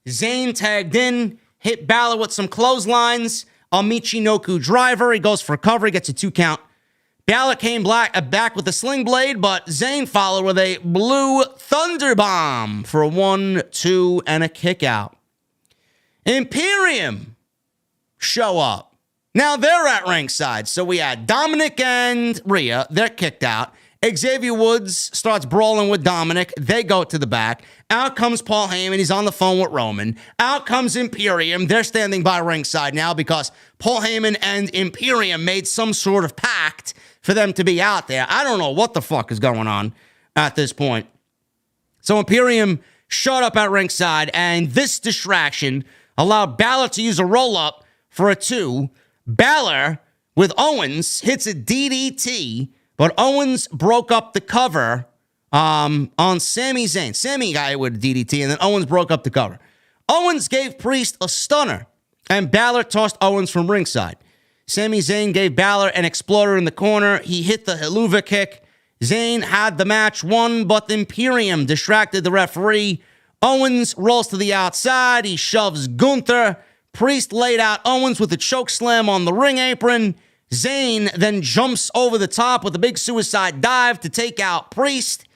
Zayn tagged in, hit Balor with some clotheslines. A Michinoku driver. He goes for cover. He gets a 2 count. Balor came back with a sling blade, but Zayn followed with a blue thunder bomb for a 1, 2, and a kick out. Imperium show up. Now they're at ringside. So we had Dominic and Rhea. They're kicked out. Xavier Woods starts brawling with Dominic. They go to the back. Out comes Paul Heyman. He's on the phone with Roman. Out comes Imperium. They're standing by ringside now because Paul Heyman and Imperium made some sort of pact for them to be out there. I don't know what the fuck is going on at this point. So Imperium showed up at ringside, and this distraction allowed Balor to use a roll-up for a 2. Balor, with Owens, hits a DDT, but Owens broke up the cover on Sami Zayn. Sami got it with a DDT, and then Owens broke up the cover. Owens gave Priest a stunner, and Balor tossed Owens from ringside. Sami Zayn gave Balor an exploder in the corner. He hit the Helluva kick. Zayn had the match won, but the Imperium distracted the referee. Owens rolls to the outside. He shoves Gunther. Priest laid out Owens with a choke slam on the ring apron. Zayn then jumps over the top with a big suicide dive to take out Priest.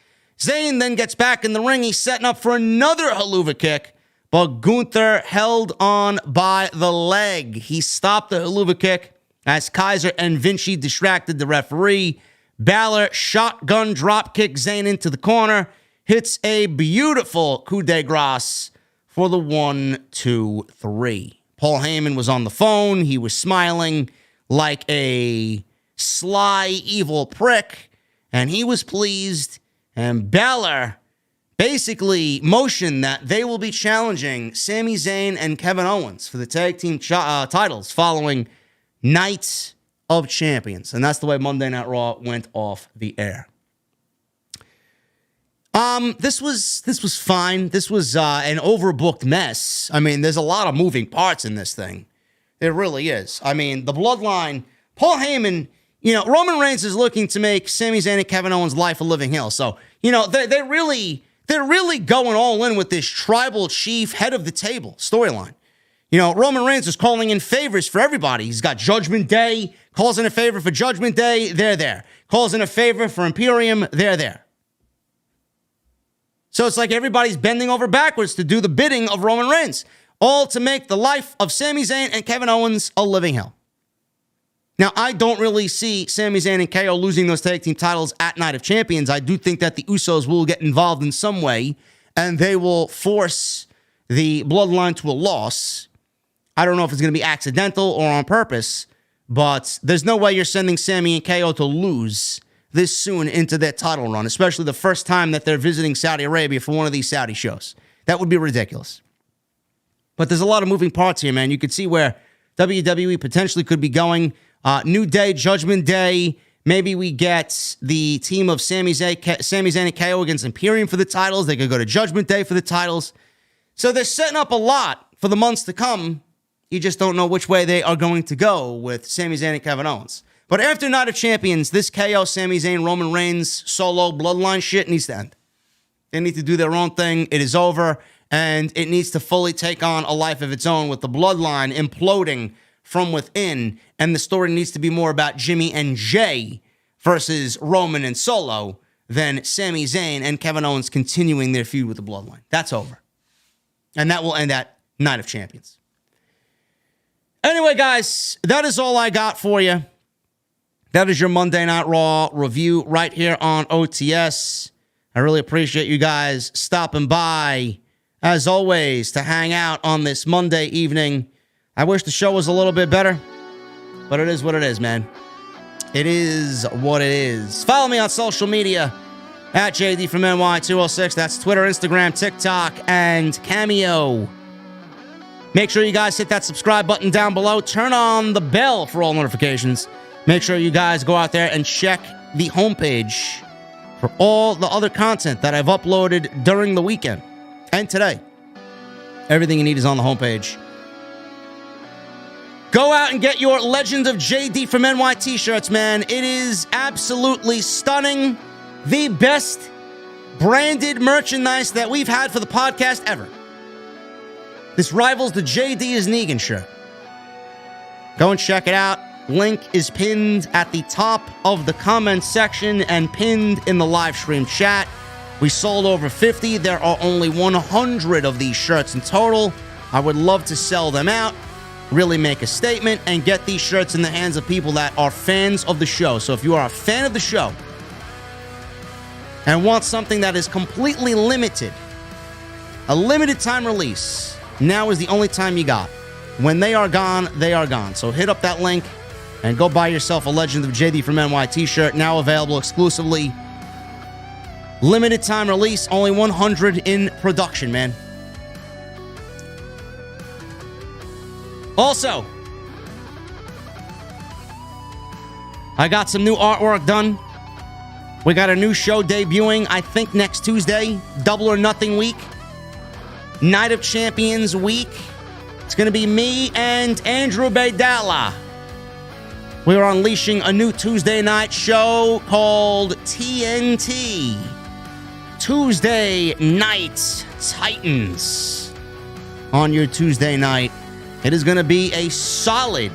Zayn then gets back in the ring. He's setting up for another haluva kick, but Gunther held on by the leg. He stopped the haluva kick as Kaiser and Vinci distracted the referee. Balor shotgun drop kick Zayn into the corner. Hits a beautiful coup de grace for the 1-2-3. Paul Heyman was on the phone. He was smiling like a sly, evil prick, and he was pleased. And Balor basically motioned that they will be challenging Sami Zayn and Kevin Owens for the tag team titles following Night of Champions. And that's the way Monday Night Raw went off the air. This was fine. This was an overbooked mess. I mean, there's a lot of moving parts in this thing. It really is. I mean, the bloodline, Paul Heyman, Roman Reigns is looking to make Sami Zayn and Kevin Owens' life a living hell. So, they're really going all in with this tribal chief head of the table storyline. Roman Reigns is calling in favors for everybody. He's got Judgment Day, calls in a favor for Judgment Day, they're there. Calls in a favor for Imperium, they're there. So it's like everybody's bending over backwards to do the bidding of Roman Reigns, all to make the life of Sami Zayn and Kevin Owens a living hell. Now, I don't really see Sami Zayn and KO losing those tag team titles at Night of Champions. I do think that the Usos will get involved in some way, and they will force the bloodline to a loss. I don't know if it's going to be accidental or on purpose, but there's no way you're sending Sami and KO to lose this soon into their title run, especially the first time that they're visiting Saudi Arabia for one of these Saudi shows. That would be ridiculous. But there's a lot of moving parts here, man. You could see where WWE potentially could be going. New Day, Judgment Day. Maybe we get the team of Sami Zayn and KO against Imperium for the titles. They could go to Judgment Day for the titles. So they're setting up a lot for the months to come. You just don't know which way they are going to go with Sami Zayn and Kevin Owens. But after Night of Champions, this KO, Sami Zayn, Roman Reigns, solo bloodline shit needs to end. They need to do their own thing. It is over, and it needs to fully take on a life of its own with the bloodline imploding from within, and the story needs to be more about Jimmy and Jay versus Roman and Solo than Sami Zayn and Kevin Owens continuing their feud with the bloodline. That's over. And that will end at Night of Champions. Anyway, guys, that is all I got for you. That is your Monday Night Raw review right here on OTS. I really appreciate you guys stopping by, as always, to hang out on this Monday evening. I wish the show was a little bit better, but it is what it is, man. It is what it is. Follow me on social media at JDfromNY206. That's Twitter, Instagram, TikTok, and Cameo. Make sure you guys hit that subscribe button down below. Turn on the bell for all notifications. Make sure you guys go out there and check the homepage for all the other content that I've uploaded during the weekend and today. Everything you need is on the homepage. Go out and get your Legend of JD from NY t-shirts, man. It is absolutely stunning. The best branded merchandise that we've had for the podcast ever. This rivals the JD is Negan shirt. Go and check it out. Link is pinned at the top of the comment section and pinned in the live stream chat. We sold over 50. There are only 100 of these shirts in total. I would love to sell them out, really make a statement, and get these shirts in the hands of people that are fans of the show. So if you are a fan of the show and want something that is completely limited, a limited time release, now is the only time you got. When they are gone, they are gone. So hit up that link and go buy yourself a Legend of JD from NY t-shirt, now available exclusively. Limited time release, only 100 in production, man. Also, I got some new artwork done. We got a new show debuting, I think, next Tuesday. Double or Nothing week. Night of Champions week. It's going to be me and Andrew Baydala. We are unleashing a new Tuesday night show called TNT. Tuesday Night Titans. On your Tuesday night, it is going to be a solid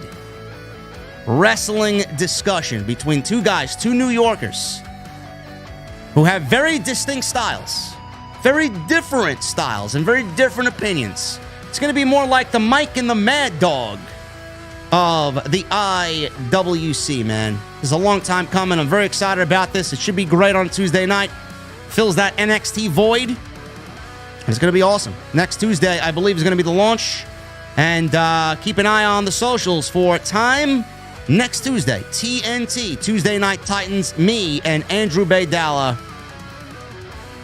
wrestling discussion between two guys, two New Yorkers, who have very distinct styles, very different styles, and very different opinions. It's going to be more like the Mike and the Mad Dog of the IWC, man. This is a long time coming. I'm very excited about this. It should be great on Tuesday night. Fills that NXT void. It's going to be awesome. Next Tuesday, I believe, is going to be the launch. And keep an eye on the socials for time next Tuesday. TNT, Tuesday Night Titans, me and Andrew Baydala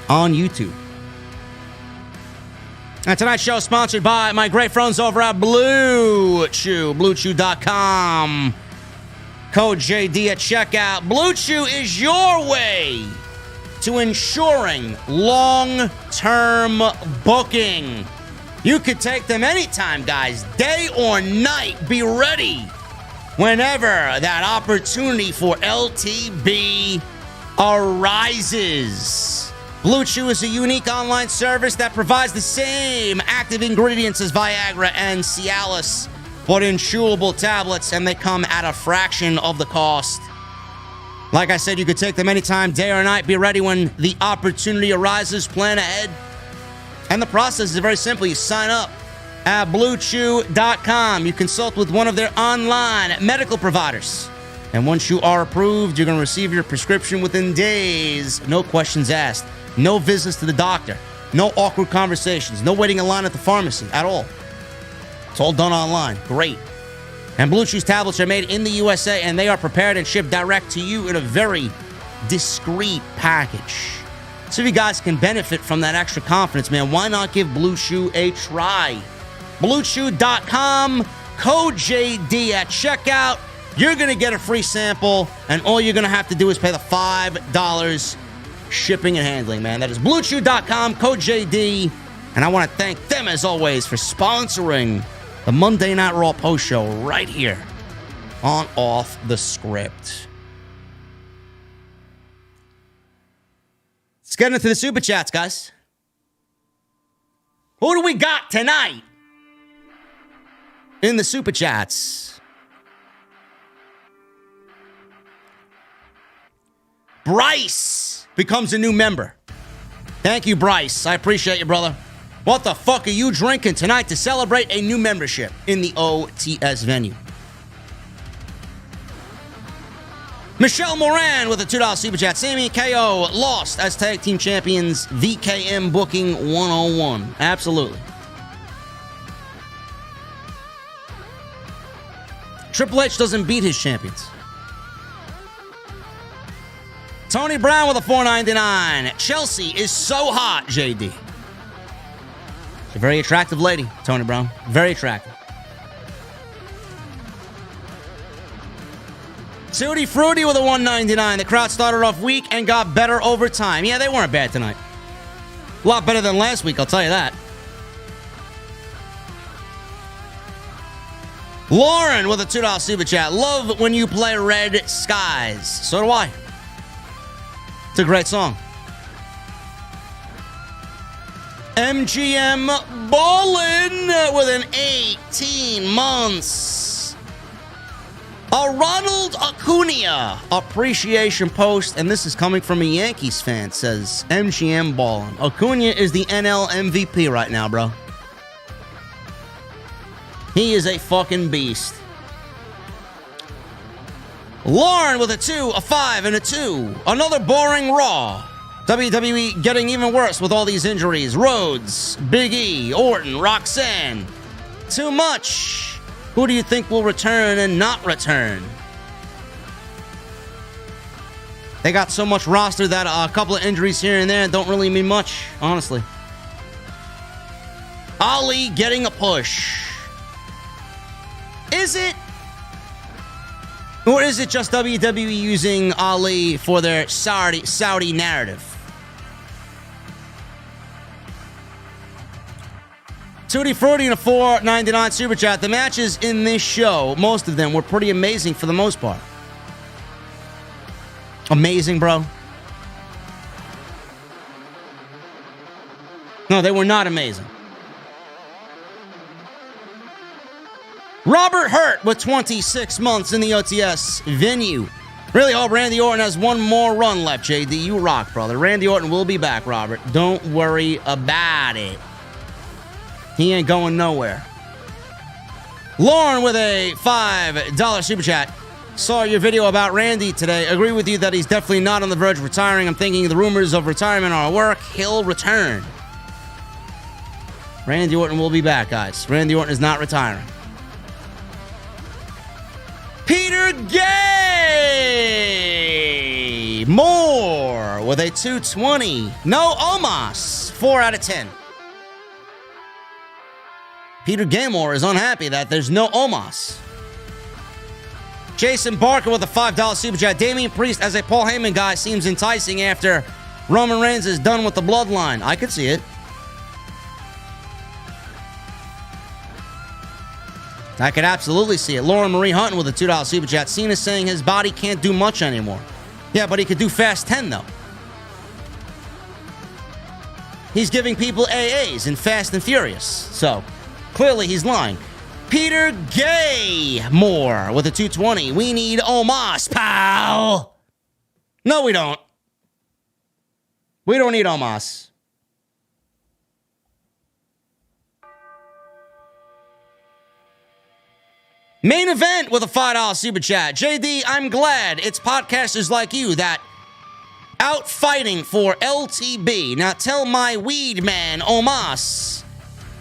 on YouTube. And tonight's show is sponsored by my great friends over at Blue Chew, BlueChew.com. Code JD at checkout. Blue Chew is your way to ensuring long-term booking. You could take them anytime, guys, day or night. Be ready whenever that opportunity for LTB arises. Blue Chew is a unique online service that provides the same active ingredients as Viagra and Cialis, but in chewable tablets, and they come at a fraction of the cost. Like I said, you could take them anytime, day or night. Be ready when the opportunity arises. Plan ahead. And the process is very simple. You sign up at BlueChew.com. You consult with one of their online medical providers. And once you are approved, you're going to receive your prescription within days. No questions asked. No visits to the doctor. No awkward conversations. No waiting in line at the pharmacy at all. It's all done online. Great. And Blue Chew's tablets are made in the USA, and they are prepared and shipped direct to you in a very discreet package. So if you guys can benefit from that extra confidence, man, why not give Blue Chew a try? BlueChew.com, code JD at checkout. You're going to get a free sample, and all you're going to have to do is pay the $5 shipping and handling, man. That is BlueChew.com, code JD. And I want to thank them, as always, for sponsoring the Monday Night Raw post show right here on Off the Script. Let's get into the Super Chats, guys. Who do we got tonight in the Super Chats? Bryce becomes a new member. Thank you, Bryce. I appreciate you, brother. What the fuck are you drinking tonight to celebrate a new membership in the OTS venue? Michelle Moran with a $2 Super Chat. Sami and KO lost as Tag Team Champions. VKM Booking 101. Absolutely. Triple H doesn't beat his champions. Tony Brown with a $4.99. Chelsea is so hot, JD. She's a very attractive lady, Tony Brown. Very attractive. Tutti Frutti with a $1.99. The crowd started off weak and got better over time. Yeah, they weren't bad tonight. A lot better than last week, I'll tell you that. Lauren with a $2 Super Chat. Love when you play Red Skies. So do I. It's a great song. MGM Ballin with an 18 months. A Ronald Acuna appreciation post, and this is coming from a Yankees fan, says MGM Ballin. Acuna is the NL MVP right now, bro. He is a fucking beast. Lauren with a 2, a 5, and a 2. Another boring Raw. WWE getting even worse with all these injuries. Rhodes, Big E, Orton, Roxanne. Too much. Who do you think will return and not return? They got so much roster that a couple of injuries here and there don't really mean much, honestly. Ali getting a push. Is it? Or is it just WWE using Ali for their Saudi narrative? Tutti Frutti and a $4.99 Super Chat. The matches in this show, most of them, were pretty amazing for the most part. Amazing, bro. No, they were not amazing. Robert Hurt with 26 months in the OTS venue. Really hope Randy Orton has one more run left, JD. You rock, brother. Randy Orton will be back, Robert. Don't worry about it. He ain't going nowhere. Lauren with a $5 super chat. Saw your video about Randy today. Agree with you that he's definitely not on the verge of retiring. I'm thinking the rumors of retirement are work. He'll return. Randy Orton will be back, guys. Randy Orton is not retiring. Peter Gay Moore with a 220. No Omos. 4 out of 10. Peter Gaymore is unhappy that there's no Omos. Jason Barker with a $5 super chat. Damian Priest as a Paul Heyman guy seems enticing after Roman Reigns is done with the bloodline. I could see it. I could absolutely see it. Laura Marie Hunton with a $2 super chat. Cena's saying his body can't do much anymore. Yeah, but he could do Fast 10, though. He's giving people AAs in Fast and Furious. So, clearly he's lying. Peter Gay Moore with a 220. We need Omos, pal. No, we don't. We don't need Omos. Main Event with a $5 super chat. JD, I'm glad it's podcasters like you that out fighting for LTB. Now tell my weed man, Omos,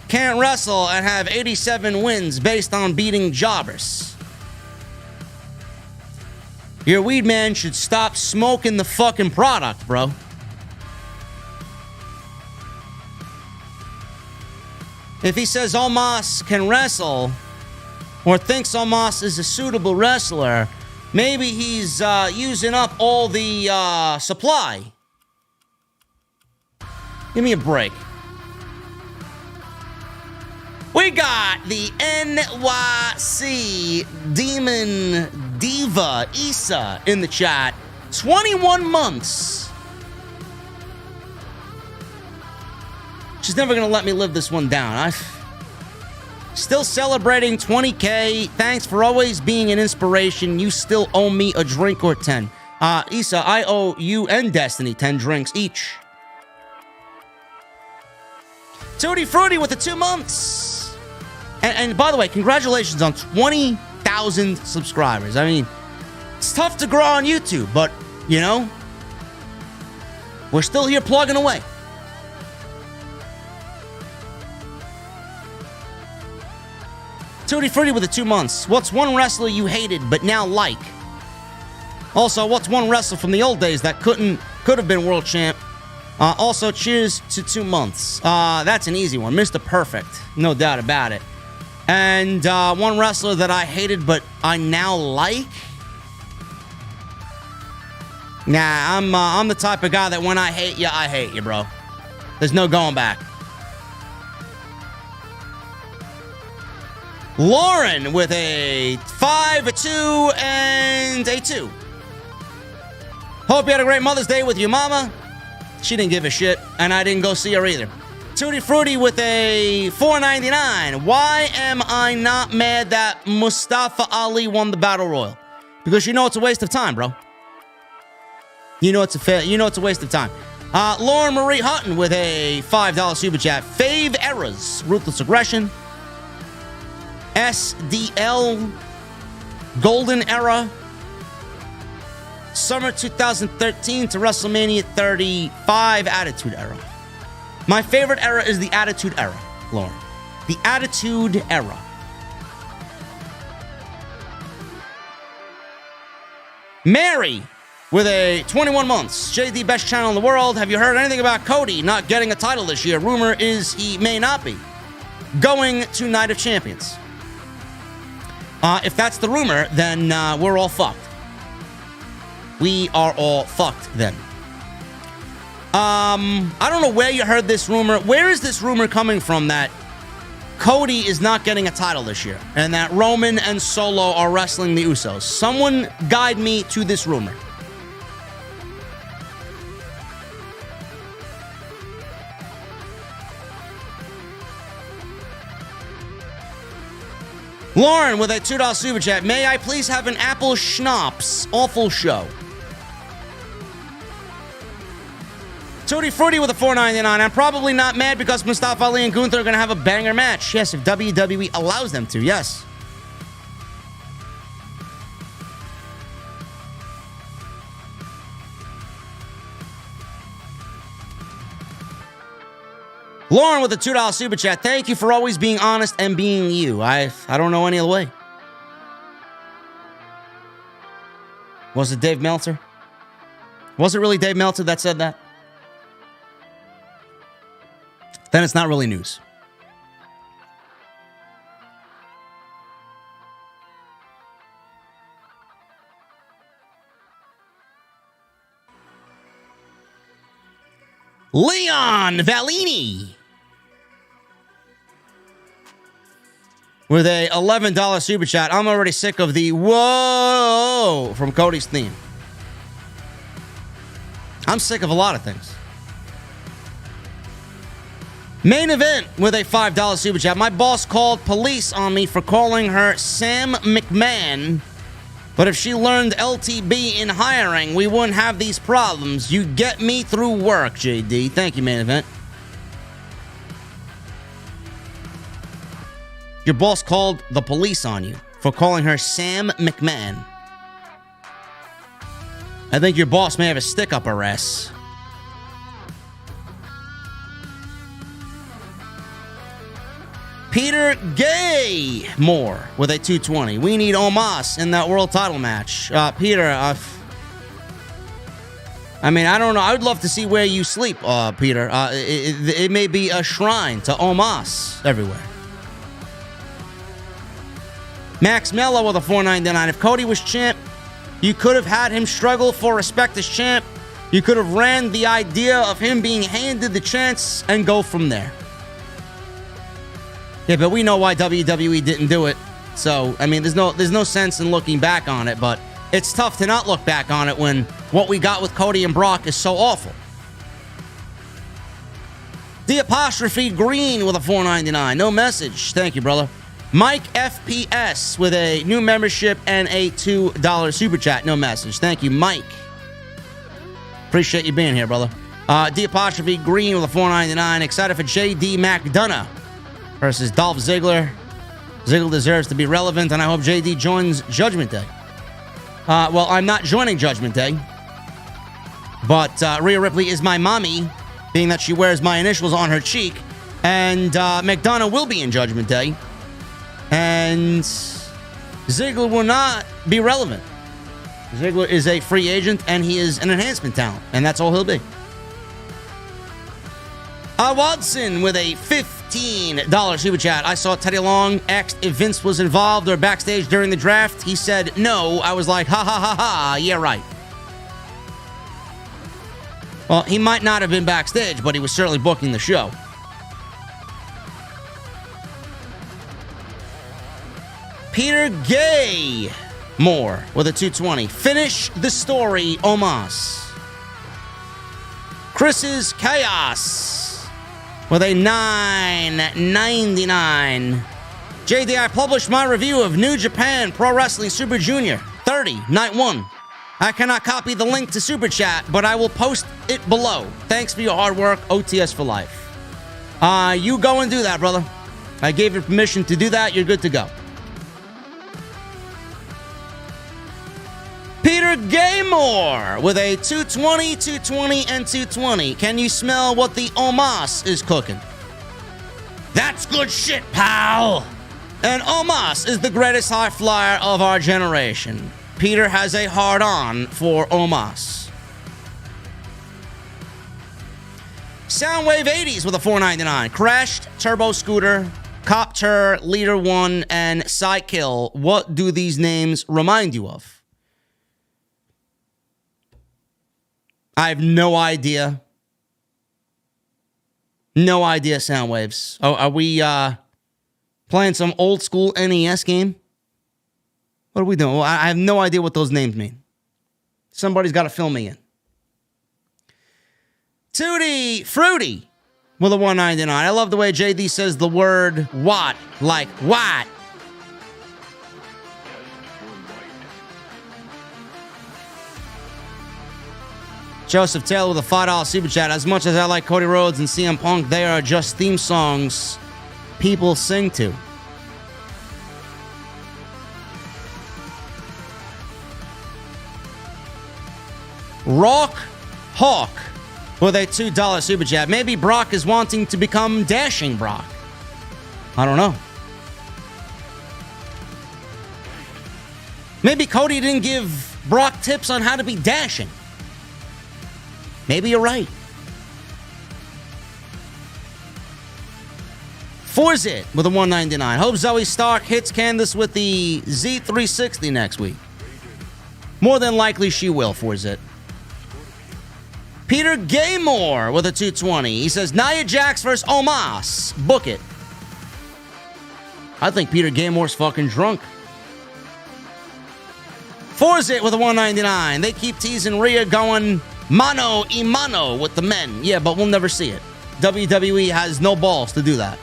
can't wrestle and have 87 wins based on beating jobbers. Your weed man should stop smoking the fucking product, bro. If he says Omos can wrestle or thinks Omos is a suitable wrestler, maybe he's using up all the supply. Give me a break. We got the NYC Demon Diva Issa in the chat. 21 months. She's never gonna let me live this one down. Still celebrating 20K. Thanks for always being an inspiration. You still owe me a drink or 10. Issa, I owe you and Destiny 10 drinks each. Tutti Frutti with the 2 months. And by the way, congratulations on 20,000 subscribers. I mean, it's tough to grow on YouTube, but, you know, we're still here plugging away. Tutti Frutti with the 2 months. What's one wrestler you hated but now like? Also, what's one wrestler from the old days that could have been world champ? Also, cheers to 2 months. That's an easy one. Mr. Perfect. No doubt about it. And one wrestler that I hated but I now like? Nah, I'm the type of guy that when I hate you, bro. There's no going back. Lauren with a 5, a 2, and a 2. Hope you had a great Mother's Day with your mama. She didn't give a shit, and I didn't go see her either. Tutti Frutti with a $4.99. Why am I not mad that Mustafa Ali won the Battle Royal? Because you know it's a waste of time, bro. You know it's a waste of time. Lauren Marie Hutton with a $5 super chat. Fave eras: Ruthless Aggression, SDL, Golden Era, Summer 2013 to WrestleMania 35, Attitude Era. My favorite era is the Attitude Era, Lauren. The Attitude Era. Mary with a 21 months. JD, best channel in the world. Have you heard anything about Cody not getting a title this year? Rumor is he may not be going to Night of Champions. If that's the rumor, then we're all fucked. We are all fucked then. I don't know where you heard this rumor. Where is this rumor coming from that Cody is not getting a title this year and that Roman and Solo are wrestling the Usos? Someone guide me to this rumor. Lauren with a $2 super chat. May I please have an apple schnapps? Awful show. Tutti Frutti with a $4.99. I'm probably not mad because Mustafa Ali and Gunther are going to have a banger match. Yes, if WWE allows them to. Yes. Lauren with a $2 super chat. Thank you for always being honest and being you. I don't know any other way. Was it Dave Meltzer? Was it really Dave Meltzer that said that? Then it's not really news. Leon Valini with a $11 super chat. I'm already sick of the whoa from Cody's theme. I'm sick of a lot of things. Main Event with a $5 super chat. My boss called police on me for calling her Sam McMahon. But if she learned LTB in hiring, we wouldn't have these problems. You get me through work, JD. Thank you, Main Event. Your boss called the police on you for calling her Sam McMahon. I think your boss may have a stick up her ass. Peter Gay Moore with a 220. We need Omos in that world title match. Peter, I mean, I don't know. I would love to see where you sleep, Peter. It may be a shrine to Omos everywhere. Max Mello with a $4.99. If Cody was champ, you could have had him struggle for respect as champ. You could have ran the idea of him being handed the chance and go from there. Yeah, but we know why WWE didn't do it. So, I mean, there's no sense in looking back on it, but it's tough to not look back on it when what we got with Cody and Brock is so awful. The Green with a $4.99. No message. Thank you, brother. Mike FPS with a new membership and a $2 super chat. No message. Thank you, Mike. Appreciate you being here, brother. The Green with a $4.99. Excited for JD McDonough versus Dolph Ziggler. Ziggler deserves to be relevant, and I hope JD joins Judgment Day. Well, I'm not joining Judgment Day, but Rhea Ripley is my mommy, being that she wears my initials on her cheek, and McDonough will be in Judgment Day, and Ziggler will not be relevant. Ziggler is a free agent, and he is an enhancement talent, and that's all he'll be. Watson with a $15 super chat. I saw Teddy Long asked if Vince was involved or backstage during the draft. He said no. I was like, ha ha ha ha, yeah, right. Well, he might not have been backstage, but he was certainly booking the show. Peter Gay Moore with a 220. Finish the story, Omos. Chris's Chaos with a $9.99. JD, I published my review of New Japan Pro Wrestling Super Junior 30, Night 1. I cannot copy the link to Super Chat, but I will post it below. Thanks for your hard work, OTS for life. You go and do that, brother. I gave you permission to do that. You're good to go. Peter Gaymore with a 220, 220, and 220. Can you smell what the Omos is cooking? That's good shit, pal. And Omos is the greatest high flyer of our generation. Peter has a hard-on for Omos. Soundwave 80s with a $4.99. Crashed, Turbo Scooter, Copter, Leader 1, and Sidekill. What do these names remind you of? I have no idea. No idea, Soundwaves. Oh, are we playing some old school NES game? What are we doing? Well, I have no idea what those names mean. Somebody's got to fill me in. Tutti Fruity with a $1.99. I love the way JD says the word what, like what. Joseph Taylor with a $5 super chat. As much as I like Cody Rhodes and CM Punk, they are just theme songs people sing to. Rock Hawk with a $2 super chat. Maybe Brock is wanting to become Dashing Brock. I don't know. Maybe Cody didn't give Brock tips on how to be dashing. Maybe you're right. Forzit with a $1.99. Hope Zoe Stark hits Candice with the Z360 next week. More than likely she will, Forzit. Peter Gaymore with a $2.20. He says, Nia Jax versus Omos. Book it. I think Peter Gaymore's fucking drunk. Forzit with a $1.99. They keep teasing Rhea going mano a mano with the men. Yeah, but we'll never see it. WWE has no balls to do that.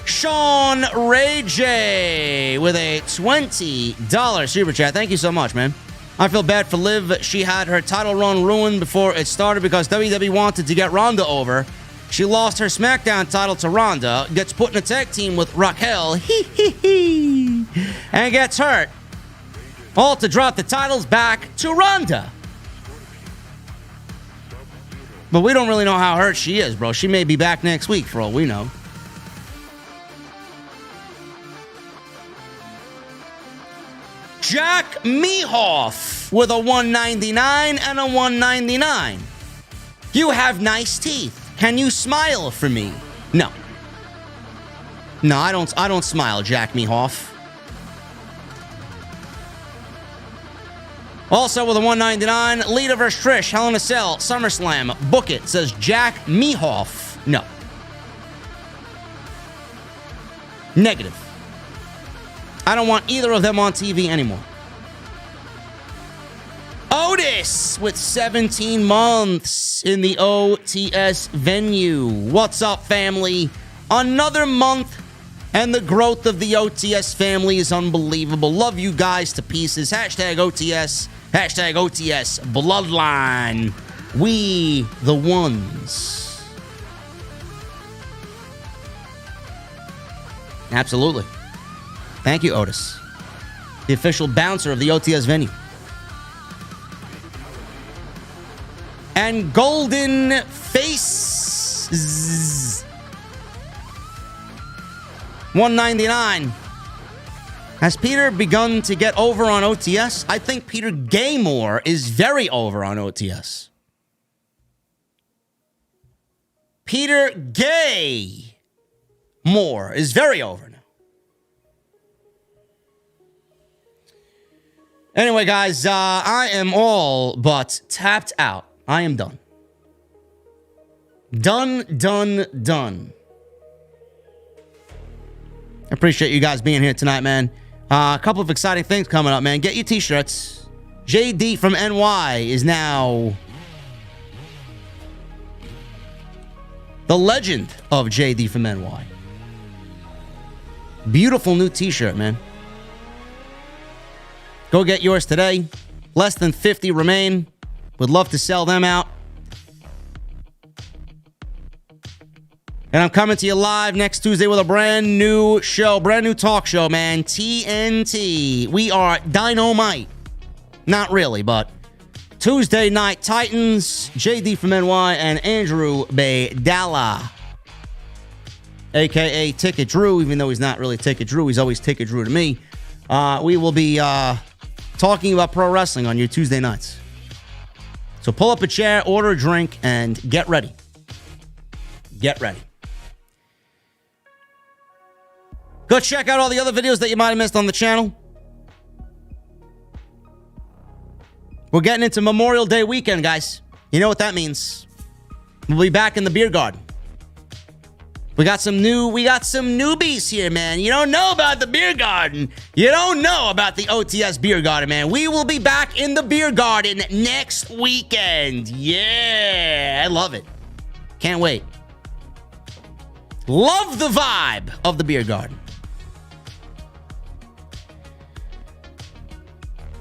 Sean Ray J with a $20 super chat. Thank you so much, man. I feel bad for Liv. She had her title run ruined before it started because WWE wanted to get Ronda over. She lost her SmackDown title to Ronda, gets put in a tag team with Raquel, and gets hurt. All to drop the titles back to Ronda. But we don't really know how hurt she is, bro. She may be back next week for all we know. Jack Mehoff with a $1.99 and a $1.99. You have nice teeth. Can you smile for me? No. No, I don't smile, Jack Mehoff. Also with a $1.99, Lita vs. Trish, Hell in a Cell, SummerSlam, book it, says Jack Mehoff. No. Negative. I don't want either of them on TV anymore. Otis with 17 months in the OTS venue. What's up, family? Another month, and the growth of the OTS family is unbelievable. Love you guys to pieces. Hashtag OTS. Hashtag OTS Bloodline. We the ones. Absolutely. Thank you, Otis. The official bouncer of the OTS venue. And Golden Face $1.99. Has Peter begun to get over on OTS? I think Peter Gaymore is very over on OTS. Peter Gaymore is very over now. Anyway, guys, I am all but tapped out. I am done. Done. I appreciate you guys being here tonight, man. A couple of exciting things coming up, man. Get your t-shirts. JD from NY is now the legend of JD from NY. Beautiful new t-shirt, man. Go get yours today. Less than 50 remain. Would love to sell them out. And I'm coming to you live next Tuesday with a brand new show. Brand new talk show, man. TNT. We are dynamite. Not really, but Tuesday Night Titans. JD from NY and Andrew Baydala. A.K.A. Ticket Drew. Even though he's not really Ticket Drew. He's always Ticket Drew to me. We will be talking about pro wrestling on your Tuesday nights. So pull up a chair, order a drink, and get ready. Get ready. Go check out all the other videos that you might have missed on the channel. We're getting into Memorial Day weekend, guys. You know what that means. We'll be back in the beer garden. We got some newbies here, man. You don't know about the beer garden. You don't know about the OTS beer garden, man. We will be back in the beer garden next weekend. Yeah, I love it. Can't wait. Love the vibe of the beer garden.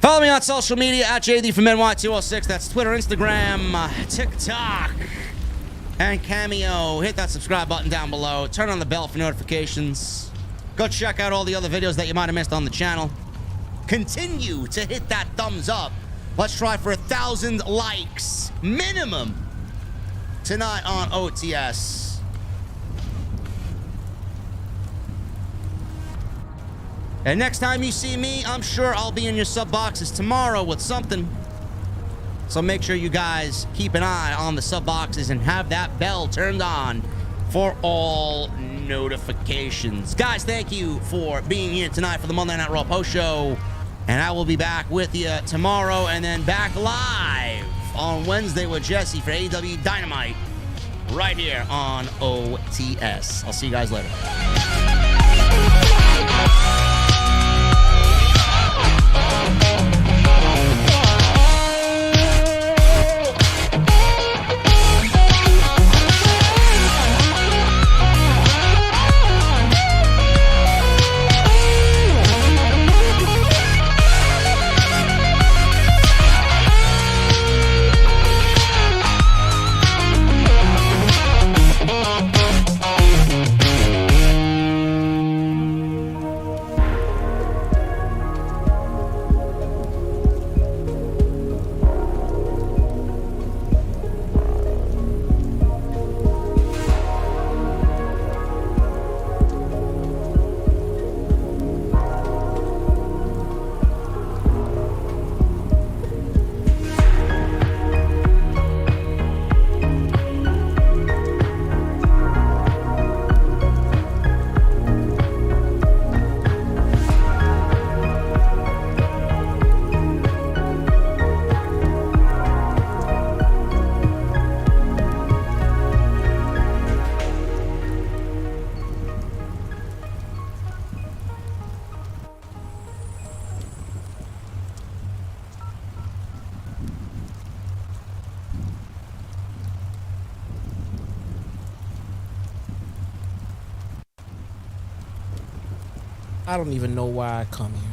Follow me on social media at JDfromNY206. That's Twitter, Instagram, TikTok, and Cameo. Hit that subscribe button down below. Turn on the bell for notifications. Go check out all the other videos that you might have missed on the channel. Continue to hit that thumbs up. Let's try for 1,000 likes minimum tonight on OTS. And next time you see me, I'm sure I'll be in your sub boxes tomorrow with something. So make sure you guys keep an eye on the sub boxes and have that bell turned on for all notifications. Guys, thank you for being here tonight for the Monday Night Raw post show. And I will be back with you tomorrow and then back live on Wednesday with Jesse for AEW Dynamite right here on OTS. I'll see you guys later. I don't even know why I come here.